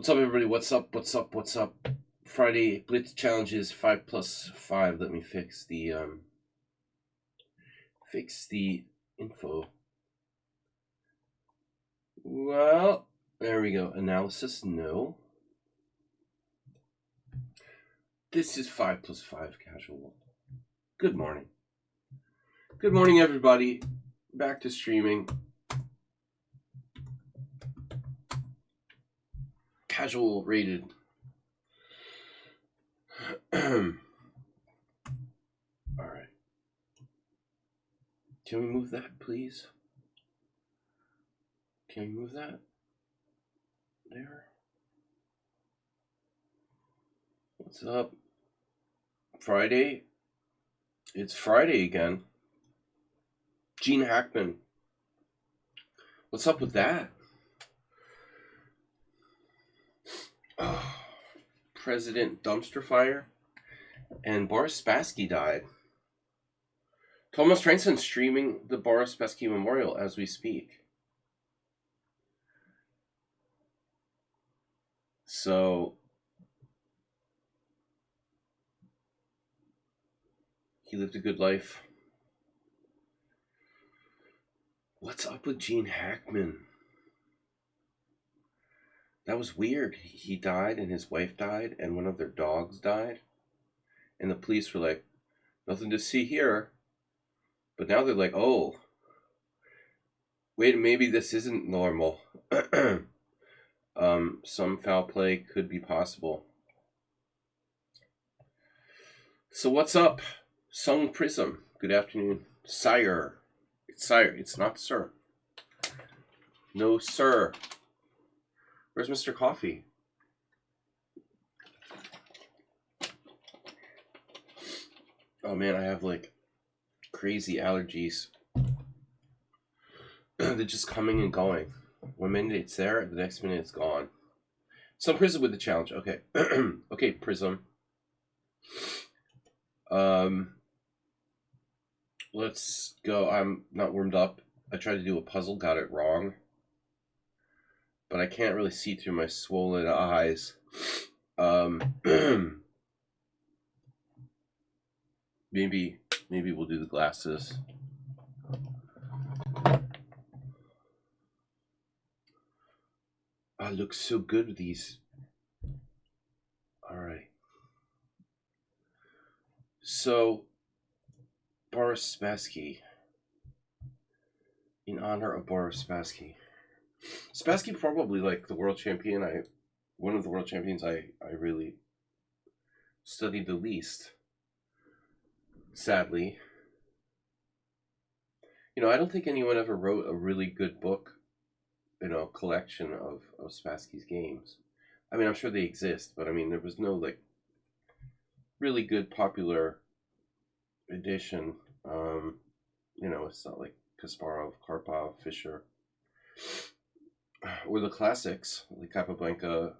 What's up, everybody? What's up? What's up? What's up? Friday Blitz Challenges 5+5. Let me fix the info. Well, there we go. Analysis, no. This is 5+5 casual. Good morning. Good morning, everybody. Back to streaming. Casual rated. Alright. Can we move that, please? Can we move that? There. What's up? Friday? It's Friday again. Gene Hackman. What's up with that? Oh, President Dumpster Fire and Boris Spassky died. Thomas Transon streaming the Boris Spassky Memorial as we speak. So he lived a good life. What's up with Gene Hackman? That was weird. He died and his wife died and one of their dogs died. And the police were like, nothing to see here. But now they're like, oh, wait, maybe this isn't normal. Some foul play could be possible. So what's up? Sung Prism. Good afternoon. Sire. It's Sire. It's not Sir. No, Sir. Where's Mr. Coffee? Oh man, I have like crazy allergies. They're just coming and going. 1 minute it's there, the next minute it's gone. Some Prism with the challenge. Okay. Okay, Prism. Let's go. I'm not warmed up. I tried to do a puzzle, got it wrong. But I can't really see through my swollen eyes. Maybe we'll do the glasses. I look so good with these. All right. So, Boris Spassky. In honor of Boris Spassky. Spassky probably like the world champion. One of the world champions I really studied the least. Sadly. You know, I don't think anyone ever wrote a really good book, collection of Spassky's games. I mean, I'm sure they exist, but I mean, there was no like really good popular edition. It's not like Kasparov, Karpov, Fischer, or the classics, like Capablanca.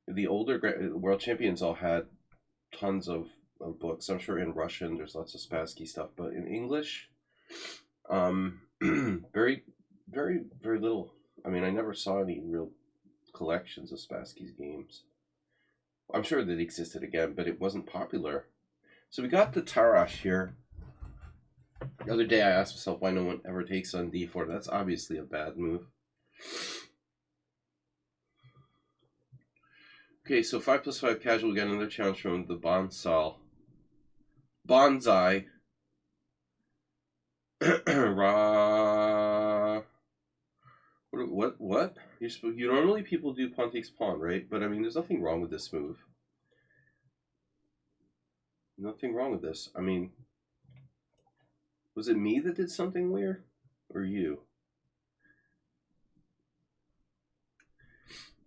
The older world champions all had tons of books. I'm sure in Russian there's lots of Spassky stuff, but in English, very, very, very little. I mean, I never saw any real collections of Spassky's games. I'm sure that existed again, but it wasn't popular. So we got the Tarash here. The other day I asked myself why no one ever takes on d4. That's obviously a bad move. Okay, so 5+5 casual, again, another challenge from the Bonsai. What? You normally people do pawn takes pawn, right? But I mean, there's nothing wrong with this move. Nothing wrong with this. I mean, was it me that did something weird? Or you?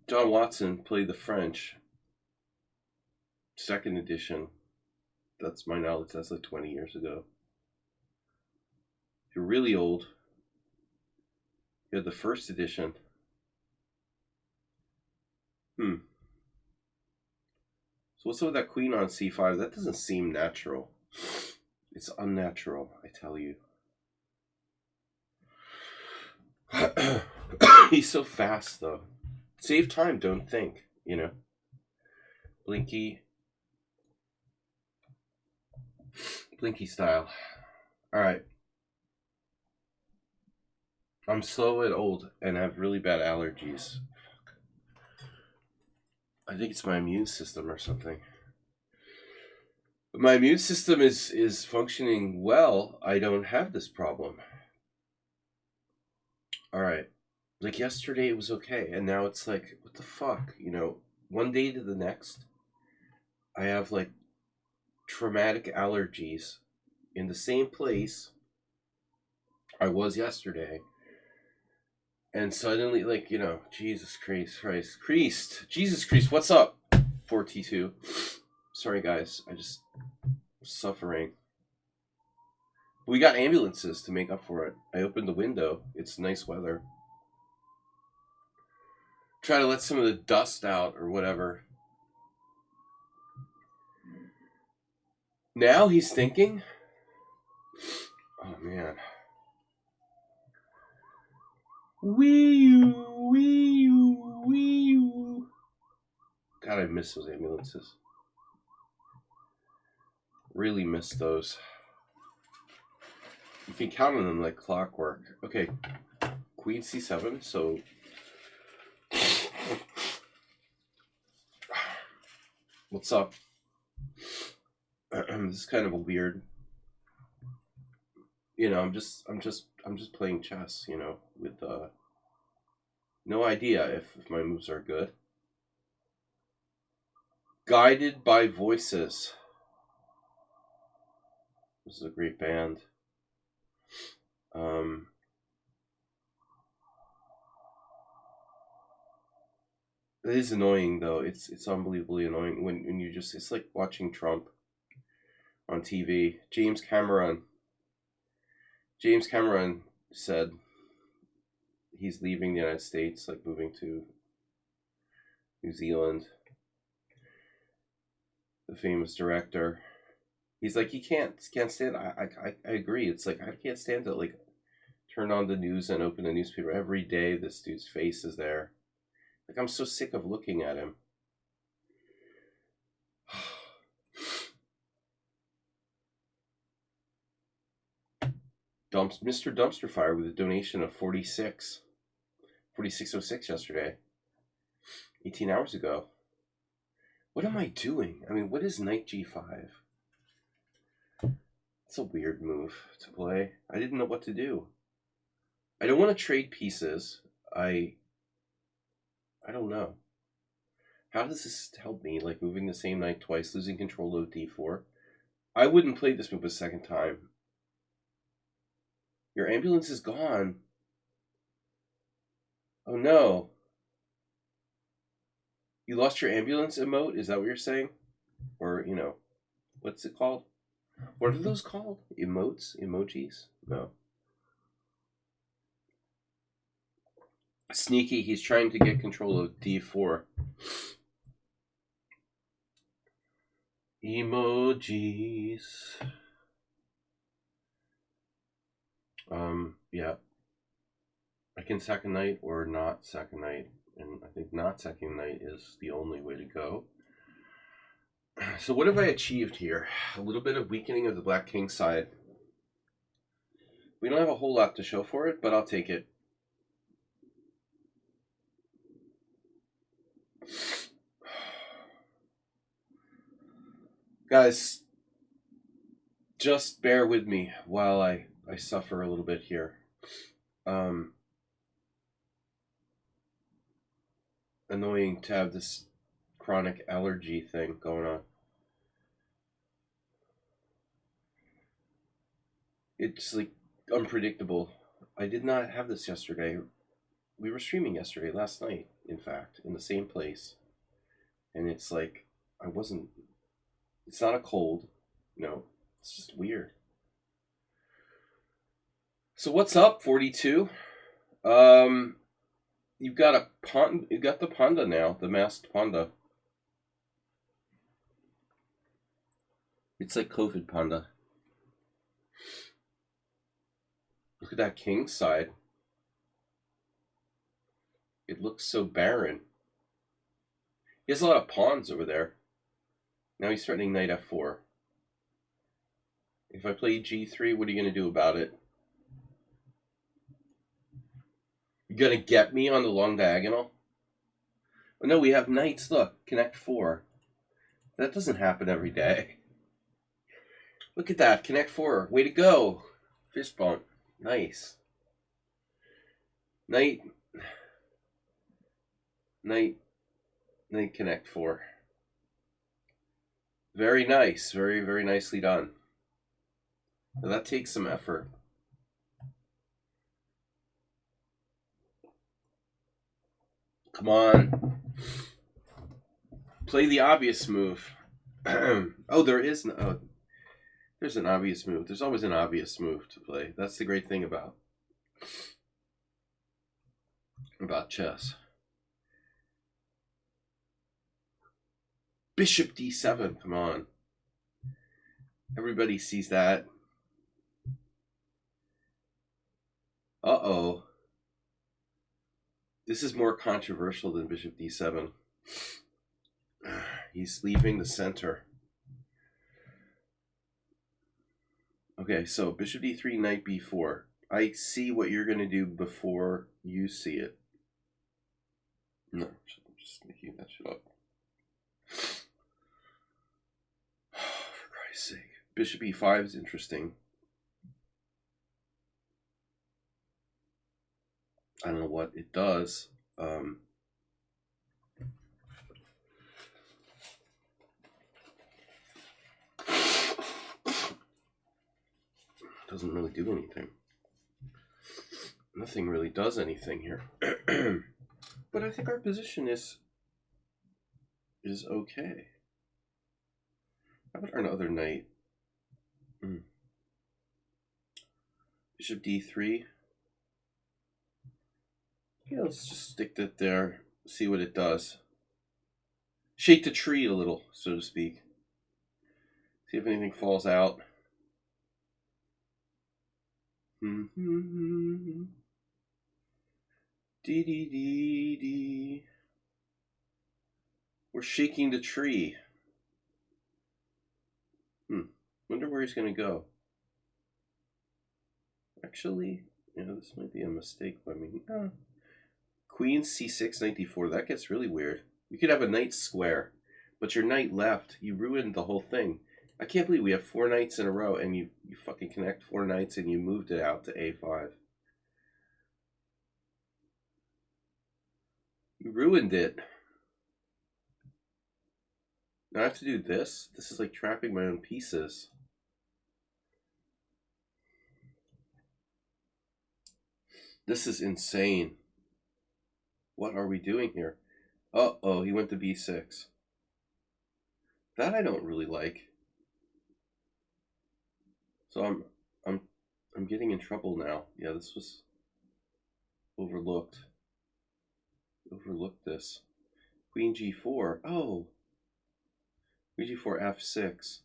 John Watson played the French. 2nd edition. That's my knowledge. That's like 20 years ago. If you're really old, you had the 1st edition. So what's up with that queen on c5? That doesn't seem natural. It's unnatural, I tell you. He's so fast, though. Save time, don't think, Blinky style. Alright. I'm slow and old and have really bad allergies. I think it's my immune system or something. My immune system is functioning well. I don't have this problem. Alright. Like yesterday it was okay, and now it's like, what the fuck? One day to the next, I have like traumatic allergies in the same place I was yesterday. And suddenly, like, Jesus Christ, what's up? 4T2. Sorry, guys, I just suffering. We got ambulances to make up for it. I opened the window. It's nice weather. Try to let some of the dust out or whatever. Now he's thinking. Oh, man. Wee-oo. God, I miss those ambulances. Really miss those. You can count on them like clockwork. Okay, Queen C7, so... What's up? This is kind of a weird... I'm just playing chess, with no idea if my moves are good. Guided by Voices. This is a great band. It is annoying though. It's unbelievably annoying when you just, it's like watching Trump on TV. James Cameron said he's leaving the United States, like moving to New Zealand. The famous director. He's like, he can't stand. I agree. It's like, I can't stand to like turn on the news and open a newspaper every day. This dude's face is there. Like, I'm so sick of looking at him. Mr. Dumpster Fire with a donation of 4606 yesterday. 18 hours ago. What am I doing? I mean, what is knight g5? It's a weird move to play. I didn't know what to do. I don't want to trade pieces. I don't know. How does this help me? Like moving the same knight twice, losing control of d4. I wouldn't play this move a second time. Your ambulance is gone. Oh no. You lost your ambulance emote? Is that what you're saying? Or, what's it called? What are those called? Emotes? Emojis? No. Sneaky, he's trying to get control of d4. Emojis. Yeah. I can sack a knight or not sack a knight. And I think not sacking a knight is the only way to go. So what have I achieved here? A little bit of weakening of the Black King side. We don't have a whole lot to show for it, but I'll take it. Guys, just bear with me while I suffer a little bit here. Annoying to have this chronic allergy thing going on. It's like unpredictable. I did not have this yesterday. We were streaming yesterday, last night, in fact, in the same place. And it's like, it's not a cold. No, it's just weird. So what's up, 42? You've got the panda now, the masked panda. It's like COVID panda. Look at that king side. It looks so barren. He has a lot of pawns over there. Now he's threatening knight f4. If I play g3, what are you going to do about it? You going to get me on the long diagonal? Oh, no, we have knights. Look, connect 4. That doesn't happen every day. Look at that. Connect 4. Way to go. Fist bump. Nice. Knight. Knight connect 4. Very nice. Very, very nicely done. Now that takes some effort. Come on. Play the obvious move. Oh, there is no... Oh, there's an obvious move. There's always an obvious move to play. That's the great thing about chess. Bishop d7. Come on. Everybody sees that. Uh-oh. This is more controversial than bishop d7. He's leaving the center. Okay, so bishop d3, knight b4. I see what you're going to do before you see it. No, I'm just making that shit up. For Christ's sake. Bishop e5 is interesting. I don't know what it does. Doesn't really do anything. Nothing really does anything here. But I think our position is okay. How about another knight? Bishop d3. Yeah, let's just stick that there, see what it does. Shake the tree a little, so to speak. See if anything falls out. Dee. We're shaking the tree. Wonder where he's going to go. Actually, this might be a mistake by me. Queen c6, knight d4. That gets really weird. You could have a knight square, but your knight left. You ruined the whole thing. I can't believe we have 4 knights in a row, and you fucking connect 4 knights, and you moved it out to a5. You ruined it. Now I have to do this? This is like trapping my own pieces. This is insane. What are we doing here? Uh-oh, he went to b6. That I don't really like. So I'm getting in trouble now. Yeah, this was overlooked. Overlooked this. Queen g4. Oh. Queen g4 f6.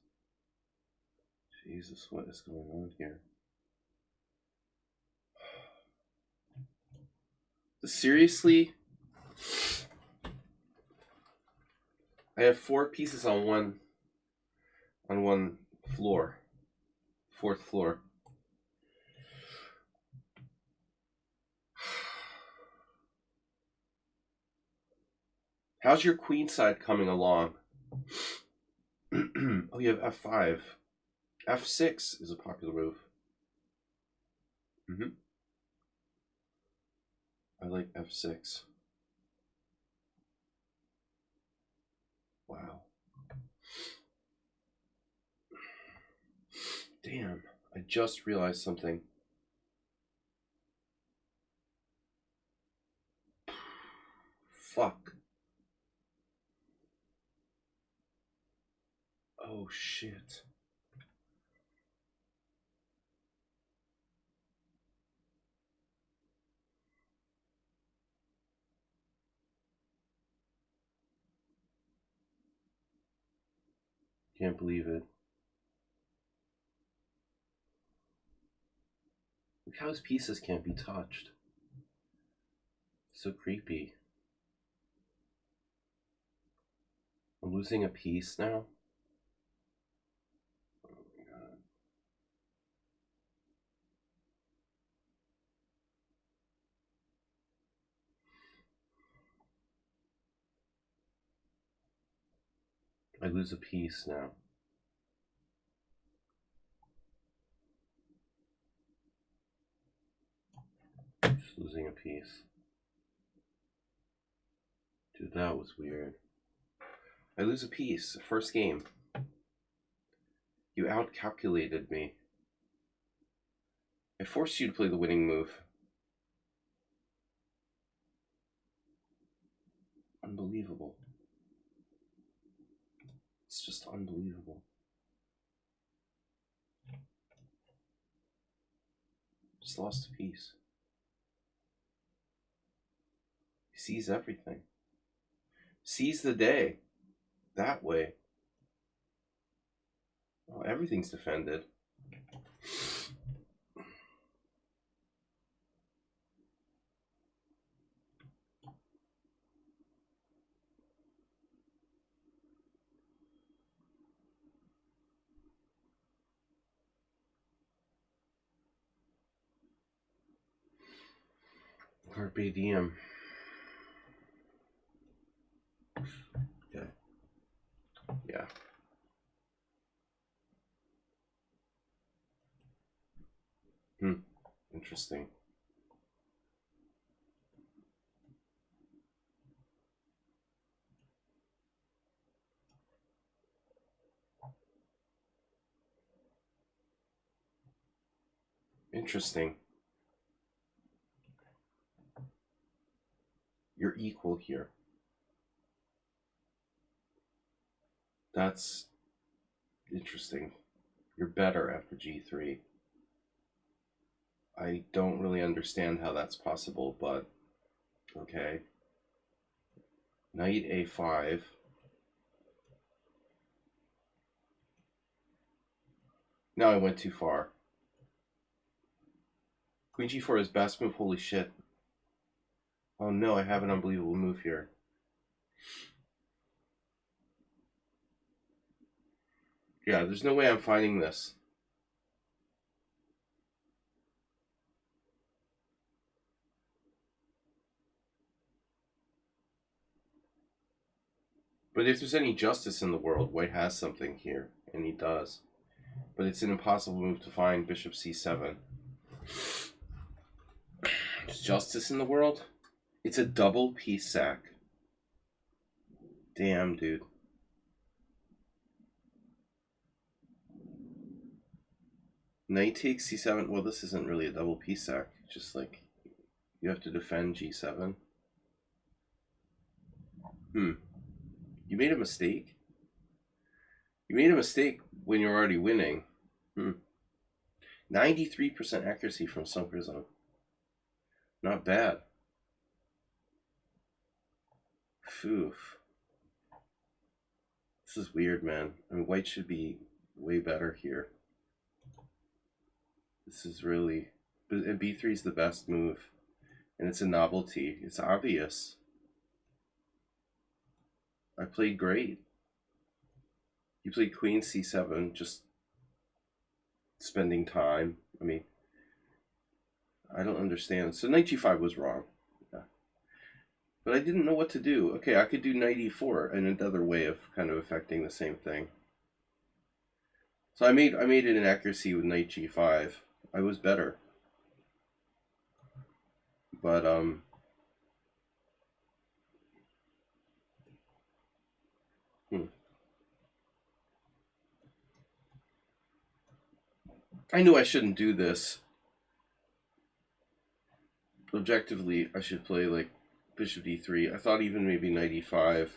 Jesus, what is going on here? Seriously? I have 4 pieces on one floor. 4th floor. How's your queen side coming along? Oh, you have f5. f6 is a popular move. I like f6. Wow. Damn, I just realized something. Fuck. Oh, shit. Can't believe it. Look how his pieces can't be touched. So creepy. losing a piece now. Oh my God. I lose a piece now. Just losing a piece. Dude, that was weird. I lose a piece. First game. You outcalculated me. I forced you to play the winning move. Unbelievable. It's just unbelievable. Just lost a piece. He sees everything. Sees the day. That way. Well, everything's defended. Carpe diem. Okay. Yeah. Interesting. Interesting. You're equal here. That's interesting. You're better after g3. I don't really understand how that's possible, but okay. Knight a5. Now I went too far. Queen g4 is best move, holy shit. Oh no, I have an unbelievable move here. Yeah, there's no way I'm finding this. But if there's any justice in the world, White has something here, and he does. But it's an impossible move to find. Bishop c7. There's justice in the world? It's a double piece sack. Damn, dude. Knight takes c7. Well, this isn't really a double piece sack. Just like, you have to defend g7. You made a mistake? You made a mistake when you're already winning. 93% accuracy from Sunkerzone. Not bad. Phew. This is weird, man. I mean, White should be way better here. This is really... But b3 is the best move. And it's a novelty. It's obvious. I played great. You played queen c7, just spending time. I mean, I don't understand. So knight g5 was wrong. Yeah. But I didn't know what to do. Okay, I could do knight e4 and another way of kind of affecting the same thing. So I made it an accuracy with knight g5. I was better. But I knew I shouldn't do this. Objectively, I should play like bishop d3. I thought even maybe knight e5.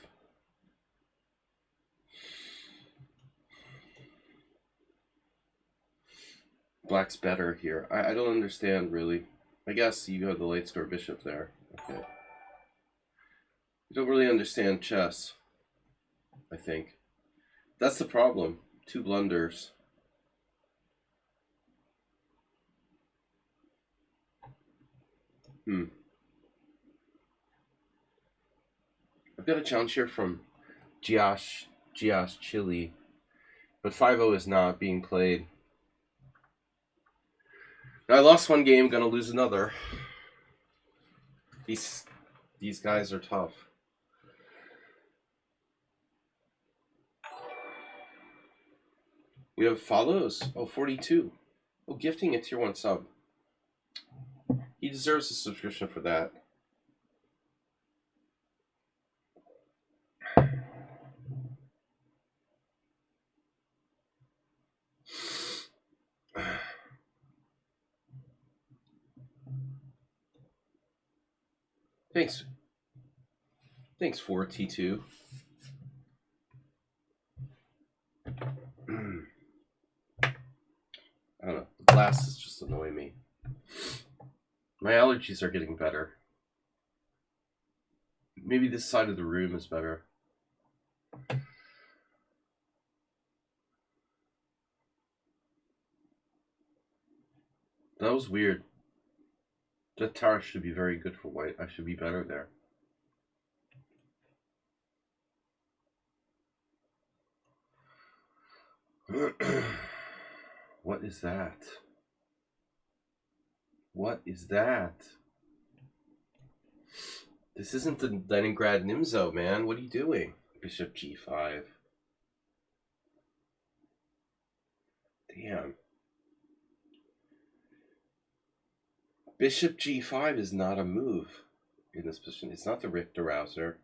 Black's better here. I don't understand, really. I guess you have the light square bishop there. Okay. You don't really understand chess, I think. That's the problem. 2 blunders. I've got a challenge here from Josh Gia's Chile. But 5-0 is not being played. I lost one game, gonna lose another. These guys are tough. We have follows. Oh, 42. Oh, gifting a tier 1 sub. He deserves a subscription for that. Thanks. Thanks for T2. I don't know. The glasses just annoy me. My allergies are getting better. Maybe this side of the room is better. That was weird. That tower should be very good for white. I should be better there. What is that? What is that? This isn't the Leningrad Nimzo, man. What are you doing? Bishop G5. Damn. Bishop G5 is not a move in this position. It's not the Richter Rouser.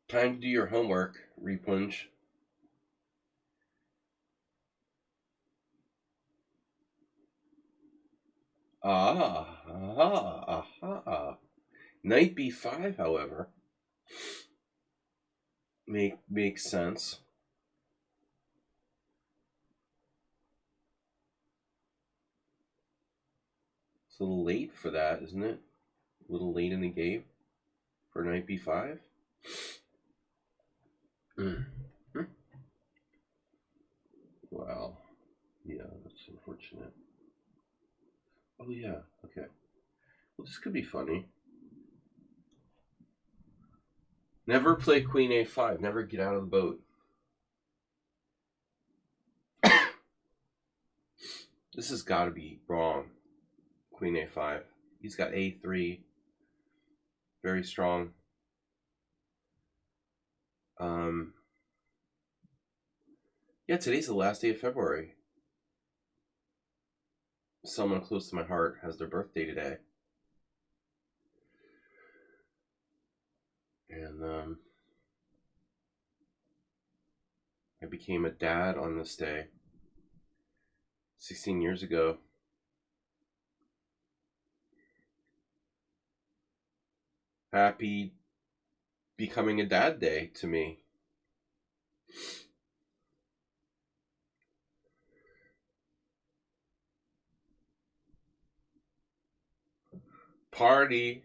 Time to do your homework, Replunge. Knight B5, however, makes sense. It's a little late for that, isn't it? A little late in the game for Knight B5. Wow. Yeah, that's unfortunate. Oh, yeah. Okay. Well, this could be funny. Never play Queen A5. Never get out of the boat. This has got to be wrong. Queen A5. He's got A3. Very strong. Yeah, today's the last day of February. Someone close to my heart has their birthday today. And I became a dad on this day 16 years ago. Happy becoming a dad day to me. Party.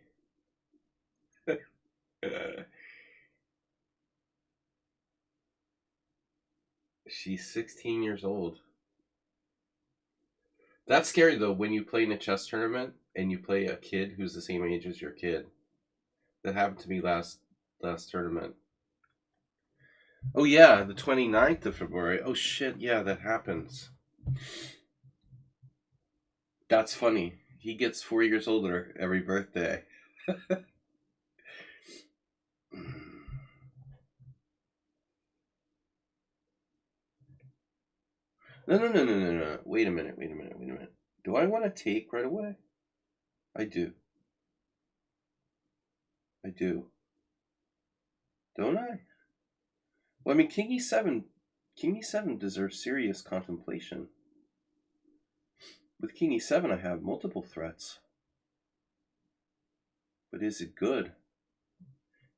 She's 16 years old. That's scary though when you play in a chess tournament and you play a kid who's the same age as your kid. That happened to me last tournament. Oh yeah, the 29th of February. Oh shit, yeah, that happens. That's funny. He gets 4 years older every birthday. No. Wait a minute. Do I want to take right away? I do. Don't I? Well, I mean, King E7 deserves serious contemplation. With King E7, I have multiple threats. But is it good?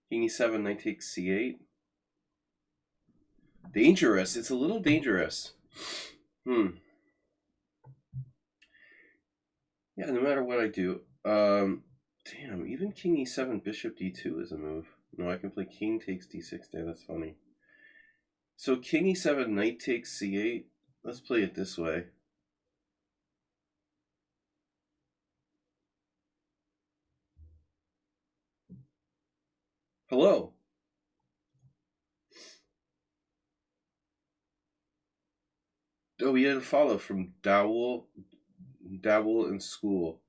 King E7, knight takes C8. Dangerous. It's a little dangerous. Yeah, no matter what I do. Damn, even King E7, Bishop D2 is a move. No, I can play King takes D6 there. That's funny. So King E7, knight takes C8. Let's play it this way. Hello. Oh, we had a follow from Dowell in school.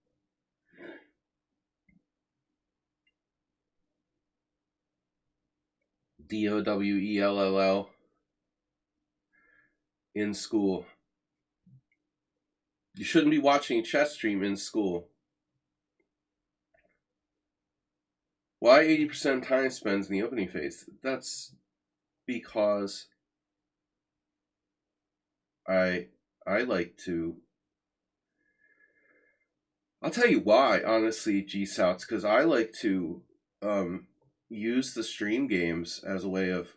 Dowell in school. You shouldn't be watching a chess stream in school. Why 80% time spends in the opening phase? That's because I like to. I'll tell you why, honestly, G Souts, because I like to use the stream games as a way of,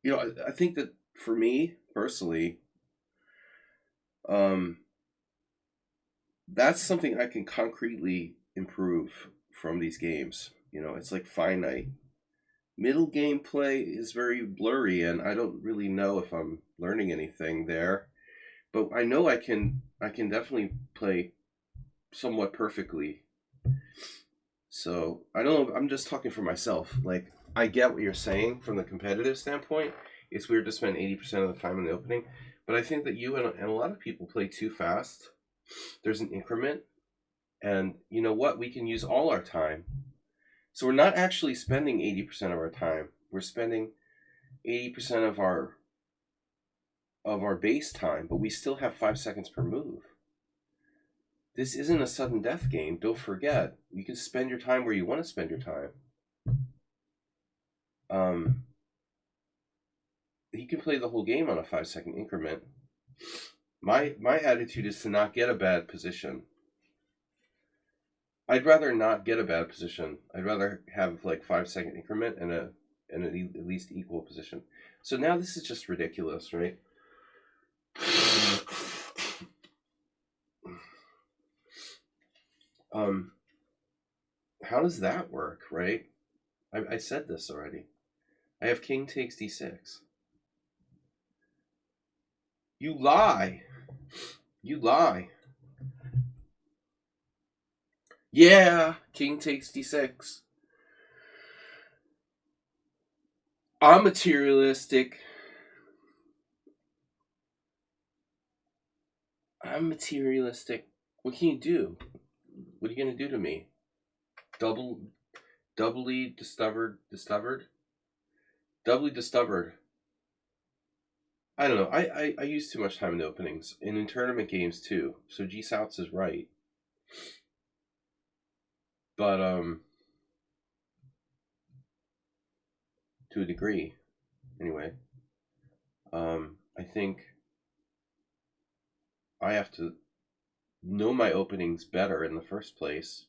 I think that for me personally, um, that's something I can concretely improve from these games. It's like finite. Middle gameplay is very blurry, and I don't really know if I'm learning anything there. But I know I can definitely play somewhat perfectly. So I don't know. I'm just talking for myself. Like I get what you're saying from the competitive standpoint. It's weird to spend 80% of the time in the opening, but I think that you and a lot of people play too fast. There's an increment, and you know what? We can use all our time. So we're not actually spending 80% of our time. We're spending 80% of our base time, but we still have 5 seconds per move. This isn't a sudden death game. Don't forget, you can spend your time where you want to spend your time. He can play the whole game on a 5 second increment. My attitude is to not get a bad position. I'd rather not get a bad position. I'd rather have like 5 second increment and at least equal position. So now this is just ridiculous, right? How does that work, right? I said this already. I have king takes d6. You lie. You lie. Yeah, king takes d6. I'm materialistic. I'm materialistic. What can you do? What are you gonna do to me? Doubly discovered? Doubly discovered. I don't know. I use too much time in the openings and in tournament games too. So G Souths is right, but to a degree, anyway. I think I have to know my openings better in the first place,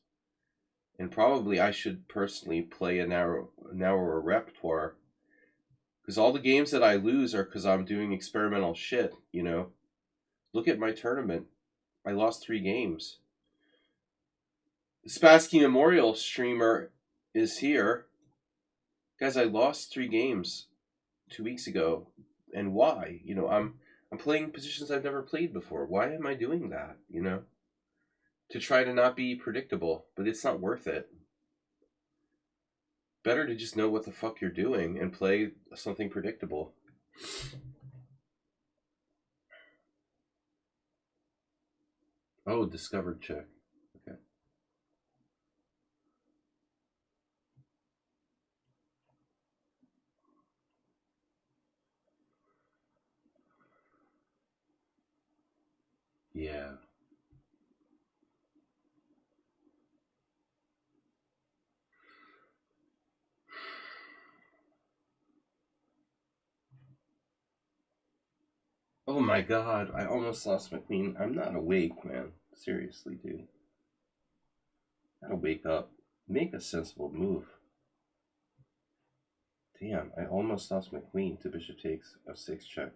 and probably I should personally play a narrower repertoire. Because all the games that I lose are because I'm doing experimental shit. Look at my tournament. I lost 3 games. The Spassky Memorial streamer is here. Guys, I lost 3 games 2 weeks ago. And why? I'm playing positions I've never played before. Why am I doing that? To try to not be predictable, but it's not worth it. Better to just know what the fuck you're doing and play something predictable. Oh, discovered check. Okay. Yeah. Oh my god, I almost lost my queen. I'm not awake, man. Seriously, dude. Gotta wake up. Make a sensible move. Damn, I almost lost my queen to bishop takes f6 check.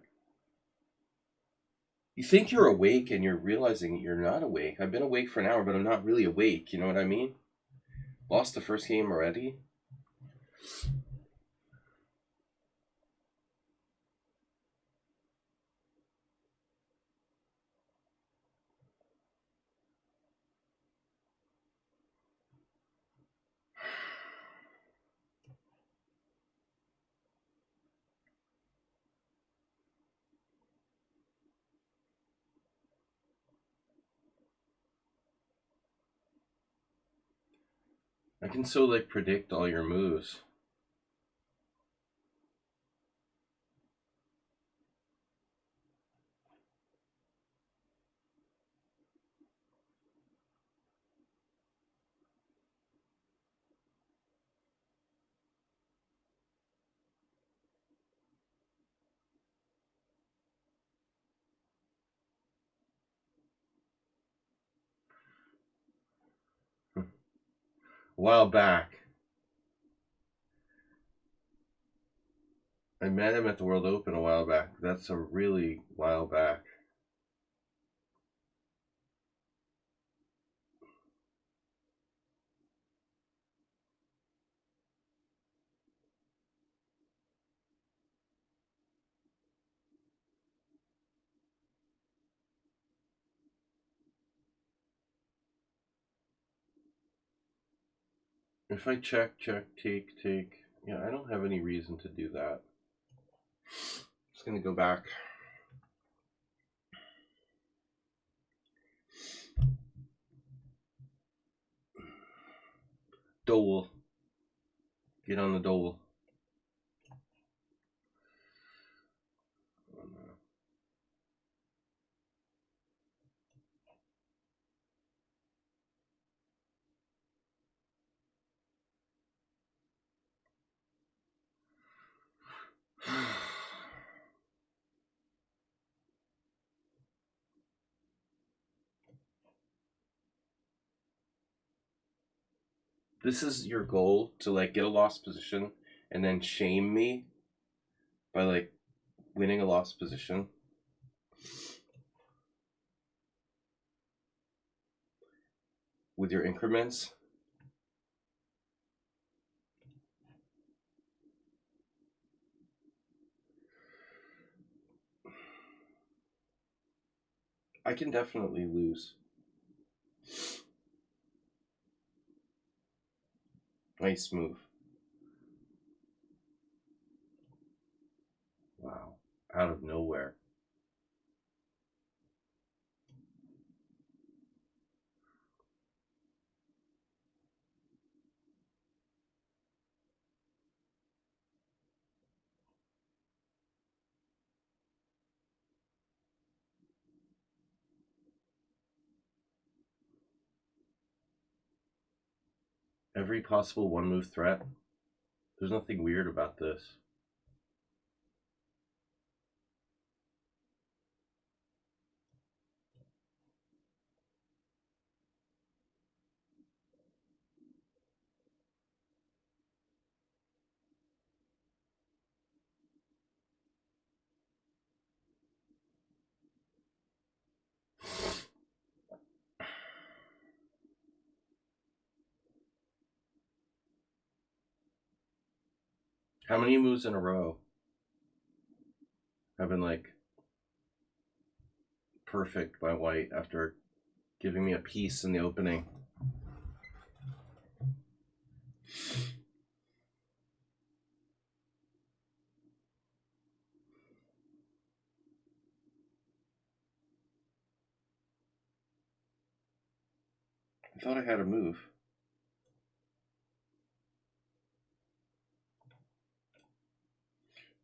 You think you're awake and you're realizing you're not awake. I've been awake for an hour, but I'm not really awake. You know what I mean? Lost the first game already? I can so like predict all your moves. A while back, I met him at the World Open a while back. That's a really while back. If I check, take. Yeah, I don't have any reason to do that. Just gonna go back. Dole. Get on the dole. This is your goal, to like get a lost position and then shame me by like winning a lost position. With your increments. I can definitely lose. Nice move. Wow. Out of nowhere. Every possible one move threat. There's nothing weird about this. How many moves in a row have been like perfect by white after giving me a piece in the opening? I thought I had a move.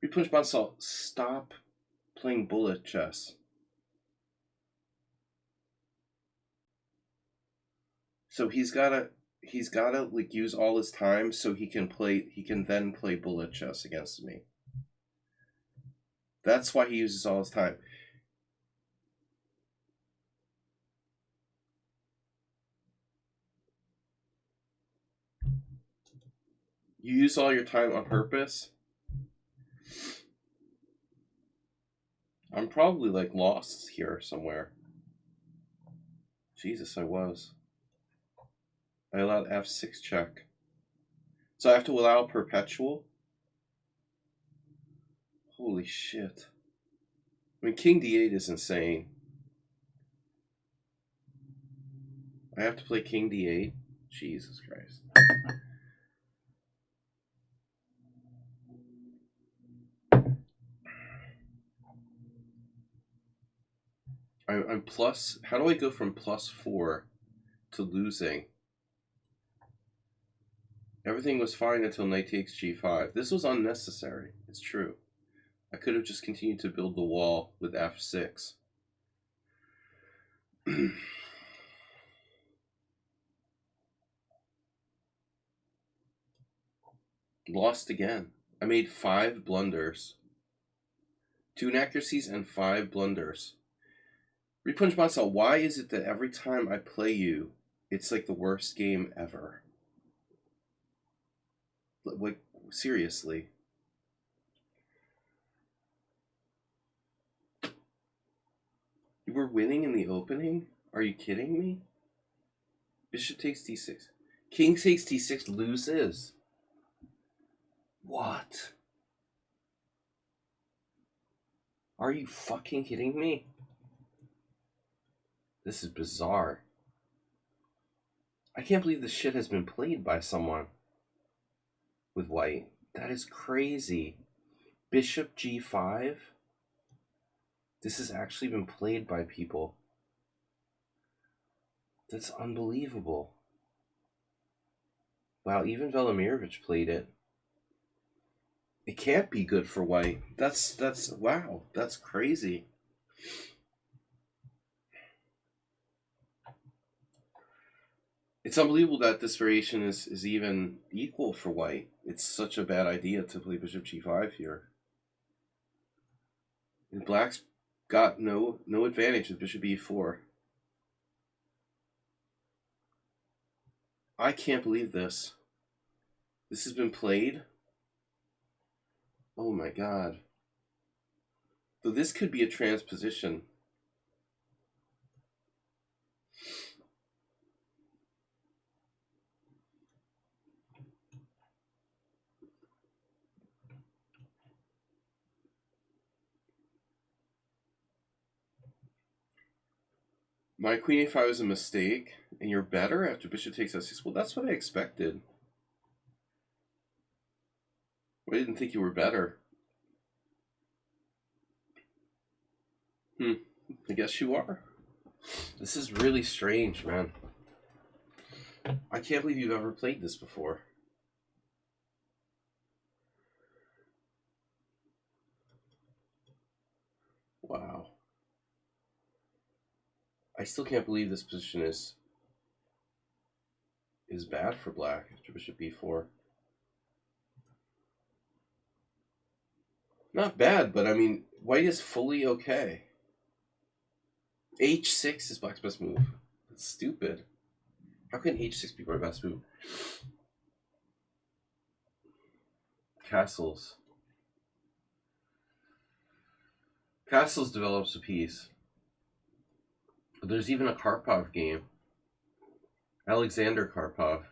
We push Bonsall. Stop playing bullet chess. So he's gotta like use all his time so he can then play bullet chess against me. That's why he uses all his time. You use all your time on purpose. I'm probably like lost here somewhere. Jesus, I was. I allowed F6 check. So I have to allow perpetual? Holy shit. I mean, King D8 is insane. I have to play King D8? Jesus Christ. I'm plus. How do I go from +4 to losing? Everything was fine until knight takes g5. This was unnecessary. It's true. I could have just continued to build the wall with f6. Lost again. I made 5 blunders. 2 inaccuracies and 5 blunders. Repunch myself. Why is it that every time I play you, it's like the worst game ever? Like, seriously. You were winning in the opening? Are you kidding me? Bishop takes d6. King takes d6 loses. What? Are you fucking kidding me? This is bizarre. I can't believe this shit has been played by someone with white. That is crazy. Bishop g5? This has actually been played by people. That's unbelievable. Wow, even Velimirovich played it. It can't be good for white. That's wow, that's crazy. It's unbelievable that this variation is even equal for white. It's such a bad idea to play bishop g5 here. And black's got no advantage with bishop e4. I can't believe this. This has been played. Oh my god. So this could be a transposition. My queen a5 was a mistake, and you're better after bishop takes f6. Well, that's what I expected. I didn't think you were better. I guess you are. This is really strange, man. I can't believe you've ever played this before. Wow. I still can't believe this position is bad for black after bishop b4. Not bad, but I mean, white is fully okay. h6 is black's best move. That's stupid. How can h6 be my best move? Castles. Castles develops a piece. There's even a Karpov game. Alexander Karpov.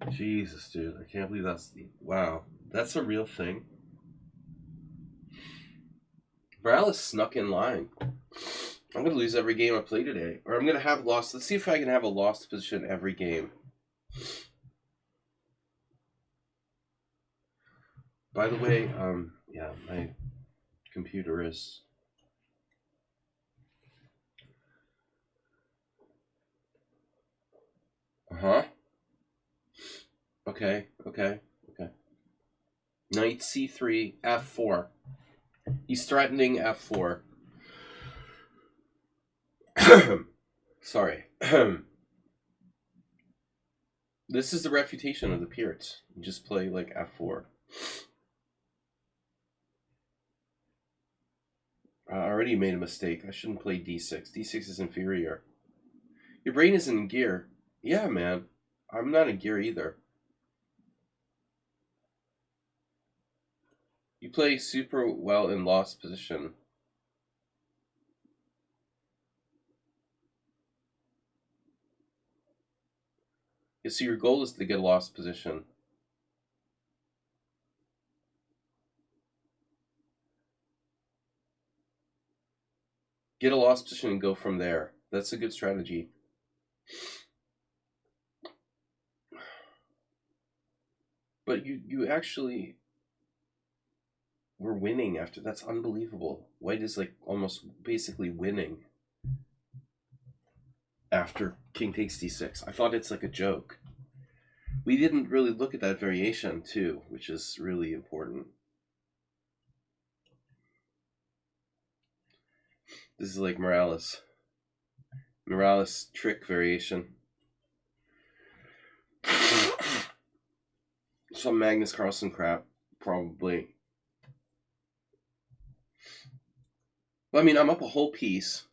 Jesus, dude. I can't believe that's the... Wow. That's a real thing. Morales snuck in line. I'm going to lose every game I play today. Or I'm going to have lost... Let's see if I can have a lost position every game. By the way, yeah, my computer is... Uh-huh. Okay. Knight c3, f4. He's threatening f4. Sorry. This is the refutation of the Peerts. You just play like f4. I already made a mistake. I shouldn't play d6. d6 is inferior. Your brain isn't in gear. Yeah, man. I'm not in gear either. You play super well in lost position. Yeah, so your goal is to get a lost position. Get a lost position and go from there. That's a good strategy. But you actually were winning after. That's unbelievable. White is like almost basically winning after king takes d6. I thought it's like a joke. We didn't really look at that variation too, which is really important. This is like Morales trick variation. Some Magnus Carlsen crap, probably. Well, I mean, I'm up a whole piece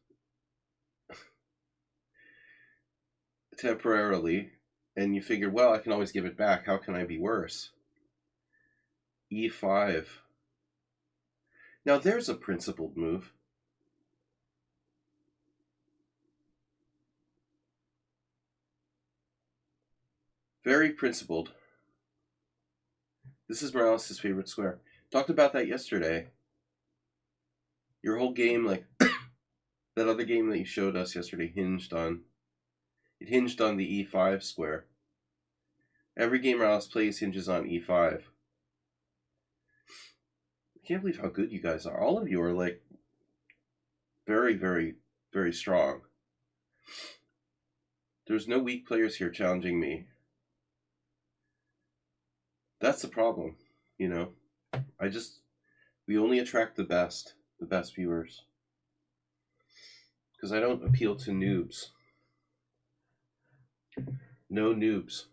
temporarily, and you figure, well, I can always give it back. How can I be worse? E5. Now there's a principled move. Very principled. This is Morales' favorite square. Talked about that yesterday. Your whole game, like that other game that you showed us yesterday, hinged on the E5 square. Every game Morales plays hinges on E5. I can't believe how good you guys are. All of you are like very, very, very strong. There's no weak players here challenging me. That's the problem, you know. We only attract the best viewers. Because I don't appeal to noobs. No noobs.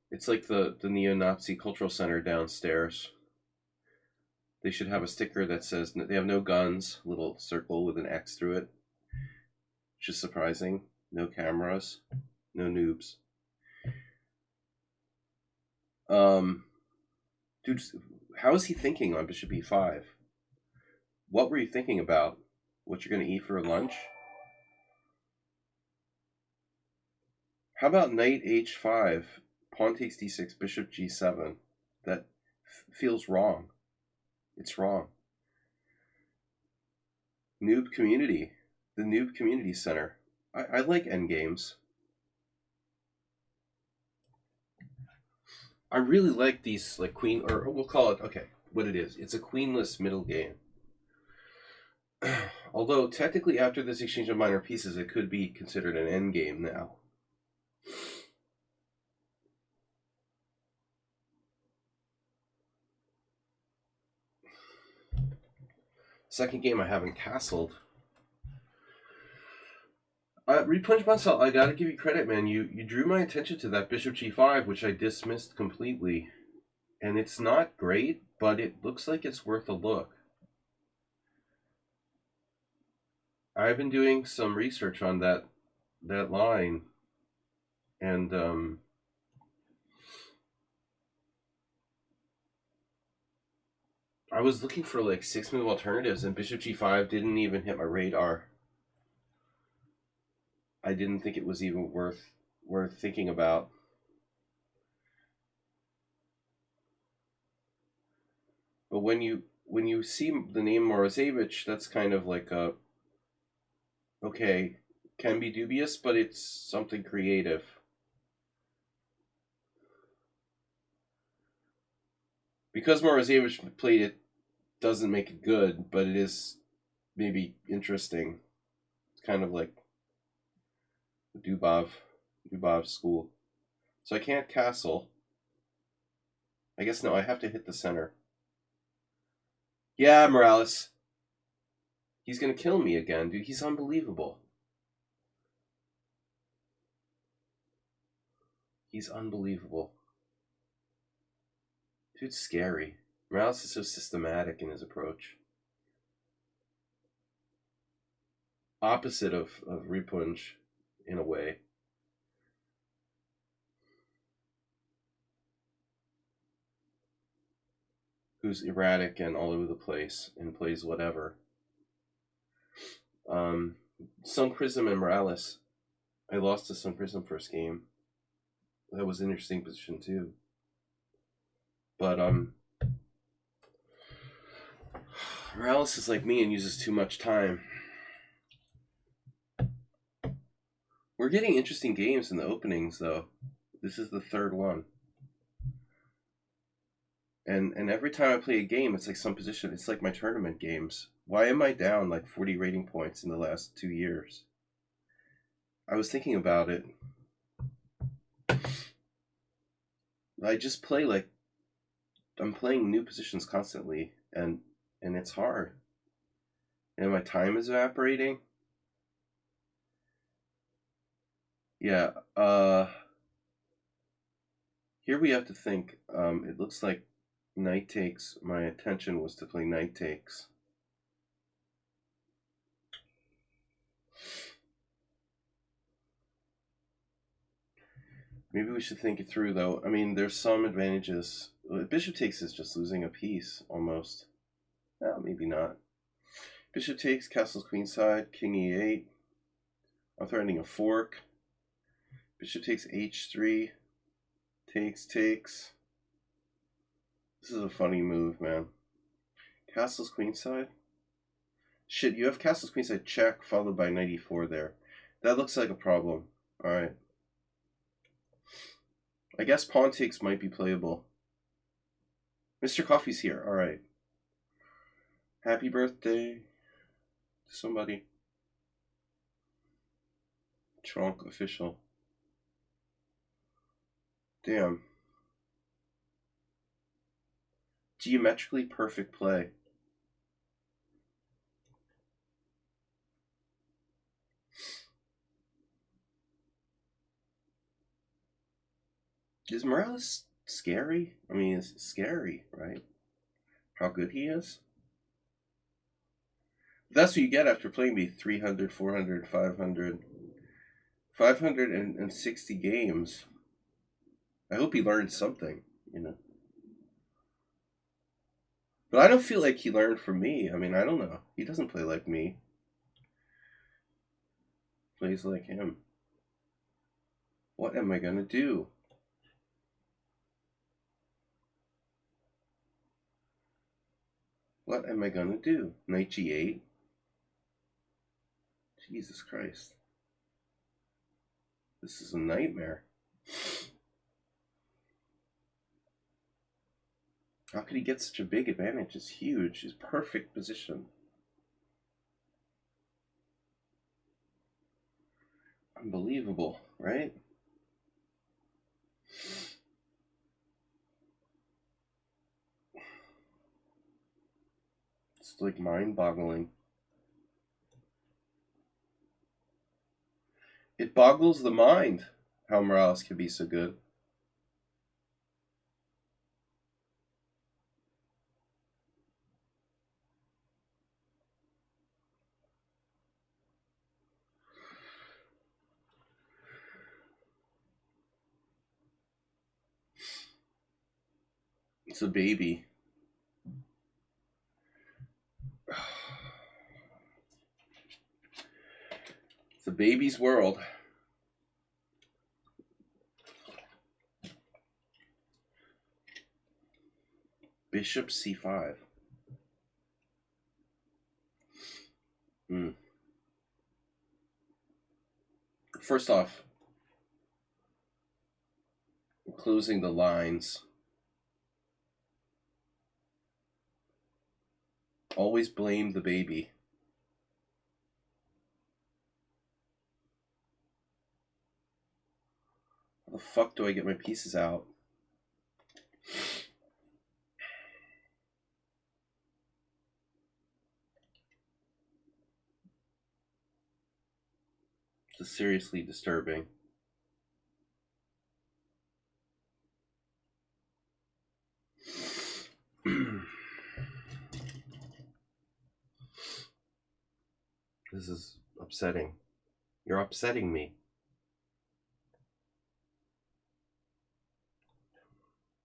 It's like the neo-Nazi cultural center downstairs. They should have a sticker that says they have no guns, little circle with an X through it. Which is surprising. No cameras, no noobs. Dude, how is he thinking on Bishop E5? What were you thinking about? What you're going to eat for lunch? How about Knight H5, Pawn takes D6, Bishop G7? That feels wrong. It's wrong. Noob community. The Noob Community Center. I like endgames. I really like these, like, queen, or we'll call it, okay, what it is. It's a queenless middle game. Although, technically, after this exchange of minor pieces, it could be considered an endgame now. Second game I haven't castled. Replunge myself, I gotta give you credit, man. You drew my attention to that Bishop G5, which I dismissed completely. And it's not great, but it looks like it's worth a look. I've been doing some research on that line, and I was looking for like 6-move alternatives, and Bishop G5 didn't even hit my radar. I didn't think it was even worth thinking about. But when you see the name Morozevich, that's kind of like a, okay, can be dubious, but it's something creative. Because Morozevich played it doesn't make it good, but it is maybe interesting. It's kind of like Dubov school. So I can't castle. I guess no, I have to hit the center. Yeah, Morales. He's gonna kill me again, dude. He's unbelievable. He's unbelievable. Dude's scary. Morales is so systematic in his approach. Opposite of Repunj, in a way. Who's erratic and all over the place and plays whatever. Sun Prism and Morales. I lost to Sun Prism first game. That was an interesting position too. But Morales is like me and uses too much time. We're getting interesting games in the openings though. This is the third one. And every time I play a game, it's like some position. It's like my tournament games. Why am I down like 40 rating points in the last 2 years? I was thinking about it. I just play like I'm playing new positions constantly, and it's hard. And my time is evaporating. Yeah. Here we have to think. It looks like knight takes. My intention was to play knight takes. Maybe we should think it through, though. I mean, there's some advantages. Bishop takes is just losing a piece, almost. Well, maybe not. Bishop takes, castles queenside, king e8. I'm threatening a fork. Bishop takes h3. Takes. This is a funny move, man. Castles queenside? Shit, you have castles queenside check, followed by knight e4 there. That looks like a problem. Alright. I guess pawn takes might be playable. Mr. Coffee's here. Alright. Happy birthday to somebody. Chonk official. Damn. Geometrically perfect play. Is Morales scary? I mean, it's scary, right? How good he is? That's what you get after playing me 300, 400, 500. 560 games. I hope he learned something, you know. But I don't feel like he learned from me. I mean, I don't know. He doesn't play like me. Plays like him. What am I going to do? What am I going to do? Knight g8? Jesus Christ. This is a nightmare. How could he get such a big advantage? It's huge. It's perfect position. Unbelievable, right? It's like mind-boggling. It boggles the mind how Morales can be so good. It's a baby. It's a baby's world. Bishop c5. First off, closing the lines. Always blame the baby. How the fuck do I get my pieces out? This is seriously disturbing. This is upsetting. You're upsetting me.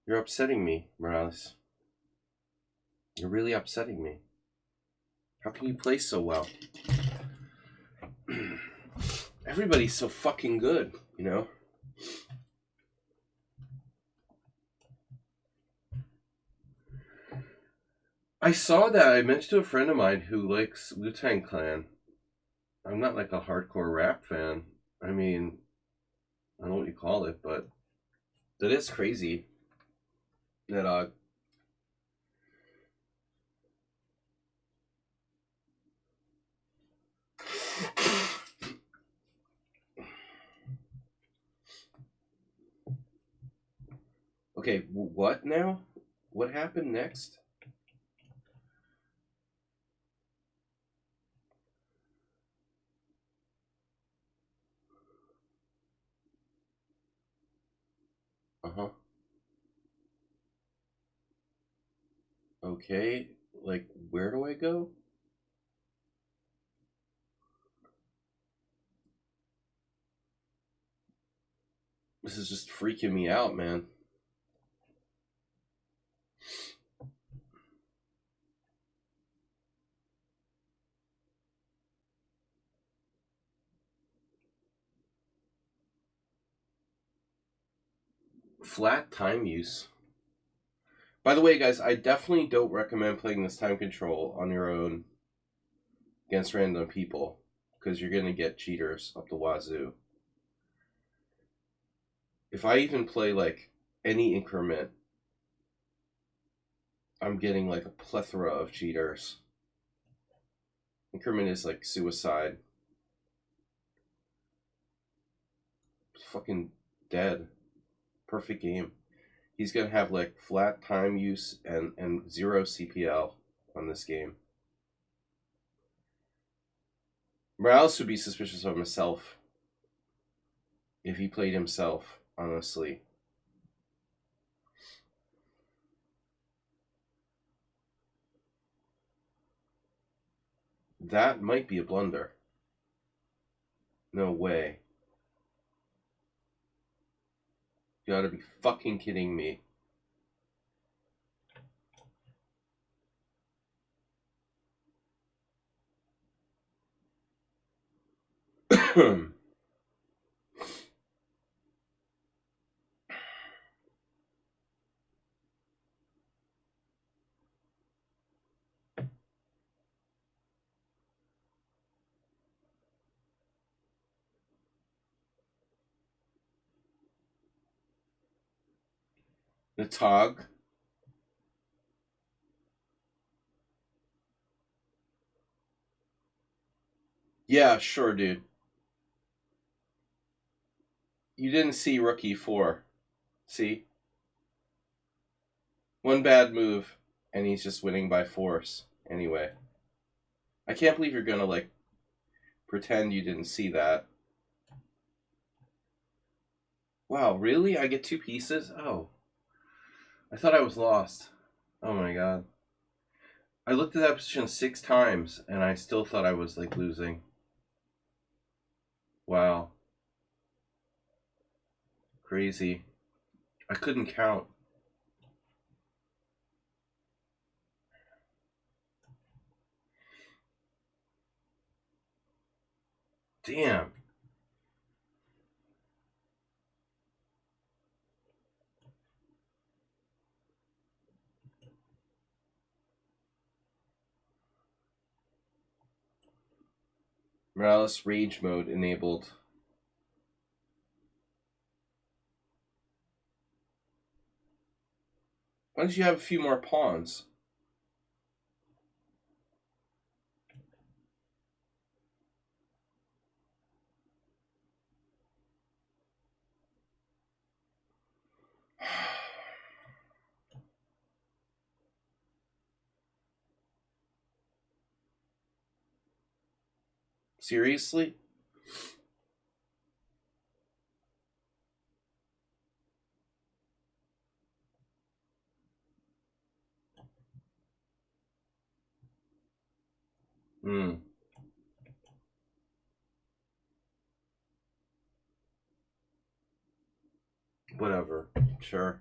You're upsetting me, Morales. You're really upsetting me. How can you play so well? Everybody's so fucking good, you know? I saw that. I mentioned to a friend of mine who likes Wu-Tang Clan. I'm not like a hardcore rap fan. I mean, I don't know what you call it, but that is crazy that Okay, what now? What happened next? Uh-huh. Okay, like, where do I go? This is just freaking me out, man. Flat time use. By the way, guys, I definitely don't recommend playing this time control on your own against random people, because you're going to get cheaters up the wazoo. If I even play, like, any increment, I'm getting, like, a plethora of cheaters. Increment is, like, suicide. Fucking dead. Perfect game. He's going to have, like, flat time use and 0 CPL on this game. Morales would be suspicious of himself if he played himself, honestly. That might be a blunder. No way. You gotta be fucking kidding me. The Tog. Yeah, sure, dude. You didn't see Rook E4. See? One bad move, and he's just winning by force. Anyway. I can't believe you're gonna, like, pretend you didn't see that. Wow, really? I get 2 pieces? Oh. I thought I was lost. Oh my god. I looked at that position 6 times, and I still thought I was, like, losing. Wow. Crazy. I couldn't count. Damn. Morales rage mode enabled. Why don't you have a few more pawns? Seriously? Hmm. Whatever. Sure.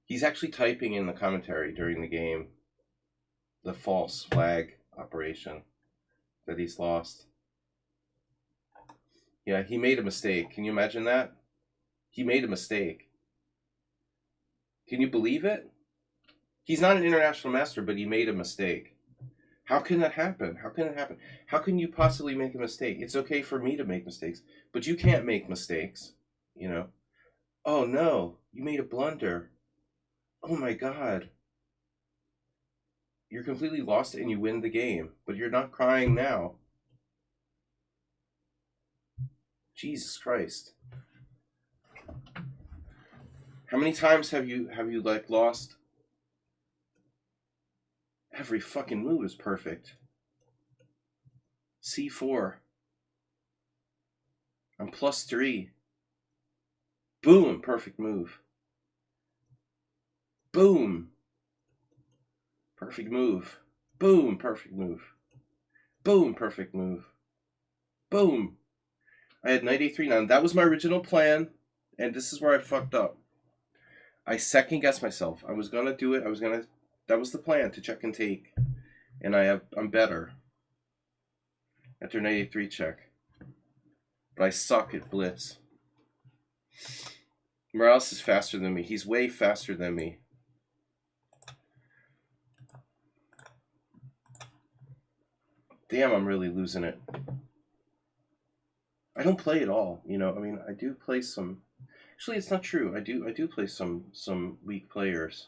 He's actually typing in the commentary during the game the false flag operation that he's lost. Yeah, he made a mistake. Can you imagine that? He made a mistake. Can you believe it? He's not an international master, but he made a mistake. How can that happen? How can it happen? How can you possibly make a mistake? It's okay for me to make mistakes, but you can't make mistakes. you know? Oh no, you made a blunder. Oh my god. You're completely lost and you win the game, but you're not crying now. Jesus Christ. How many times have you like lost? Every fucking move is perfect. C4. I'm +3. Boom, perfect move. Boom. Perfect move. Boom, perfect move. Boom, perfect move. Boom. I had knight a3 now. That was my original plan, and this is where I fucked up. I second guessed myself. I was gonna do it. That was the plan, to check and take. And I'm better after knight a3 check. But I suck at blitz. Morales is faster than me. He's way faster than me. Damn, I'm really losing it. I don't play at all, you know. I mean, I do play some. Actually, it's not true. I do play some weak players.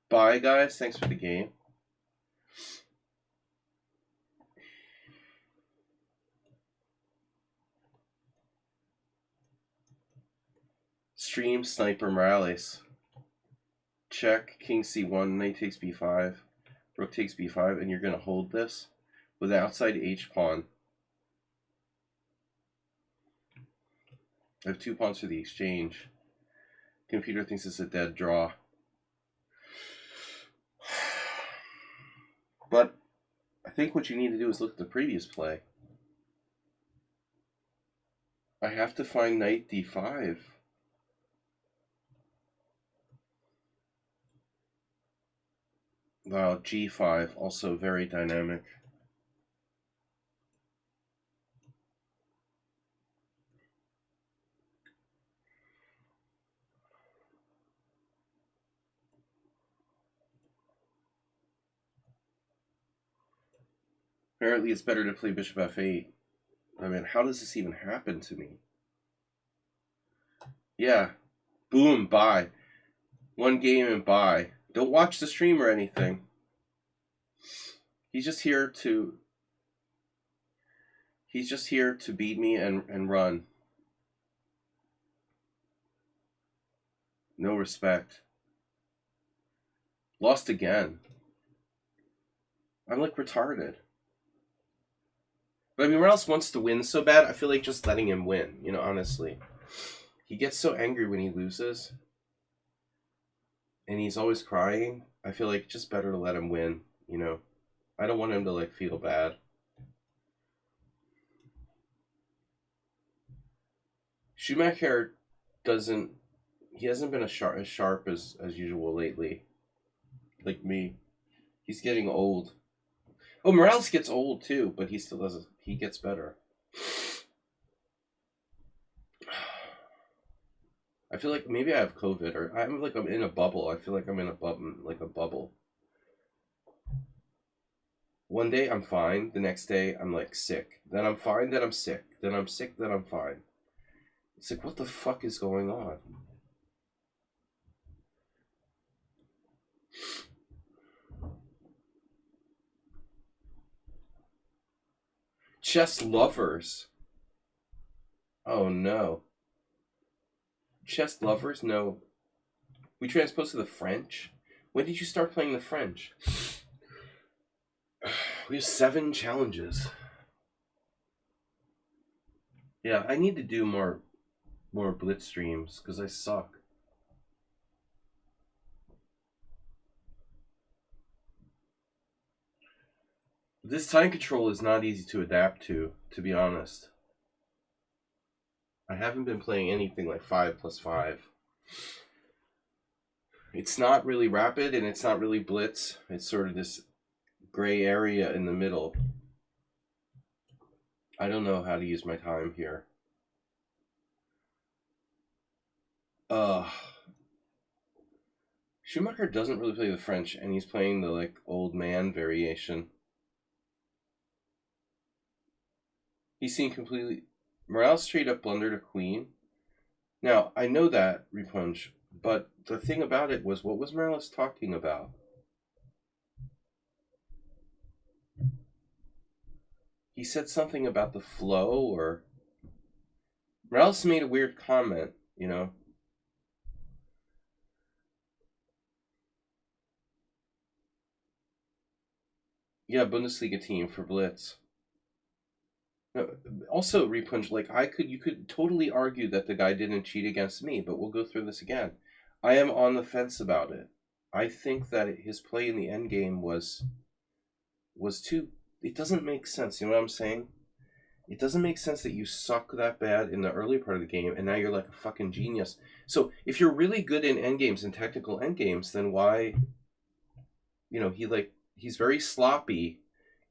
Bye, guys. Thanks for the game. Stream Sniper Morales. Check. King c1. Knight takes b5. Rook takes b5, and you're gonna hold this with the outside h pawn. I have 2 pawns for the exchange. Computer thinks it's a dead draw. But I think what you need to do is look at the previous play. I have to find knight d5. Wow, g5, also very dynamic. Apparently it's better to play bishop f8. I mean, how does this even happen to me? Yeah. Boom, bye. One game and bye. Don't watch the stream or anything. He's just here to beat me and run. No respect. Lost again. I'm like retarded. But I mean, Morales wants to win so bad, I feel like just letting him win, you know, honestly. He gets so angry when he loses. And he's always crying. I feel like just better to let him win, you know. I don't want him to like feel bad. Schumacher he hasn't been as sharp as usual lately. Like me. He's getting old. Oh, Morales gets old too, but he still doesn't. He gets better. I feel like maybe I have COVID, or I'm in a bubble. I feel like I'm in a bubble. One day I'm fine. The next day I'm like sick. Then I'm fine. Then I'm sick. Then I'm sick. Then I'm fine. It's like, what the fuck is going on? Chess lovers. Oh no. Chess lovers? No. We transposed to the French? When did you start playing the French? We have 7 challenges. Yeah, I need to do more Blitz streams because I suck. This time control is not easy to adapt to be honest. I haven't been playing anything like 5+5. It's not really rapid and it's not really blitz. It's sort of this gray area in the middle. I don't know how to use my time here. Schumacher doesn't really play the French, and he's playing the like old man variation. He's seen completely. Morales straight up blundered a queen. Now, I know that, Repunch, but the thing about it was, what was Morales talking about? He said something about the flow, or Morales made a weird comment, you know. Yeah, Bundesliga team for Blitz. No, also, Repunch, like you could totally argue that the guy didn't cheat against me, but we'll go through this again. I am on the fence about it. I think that his play in the end game was too. It doesn't make sense. You know what I'm saying? It doesn't make sense that you suck that bad in the early part of the game, and now you're like a fucking genius. So if you're really good in end games and technical end games, then why? He's very sloppy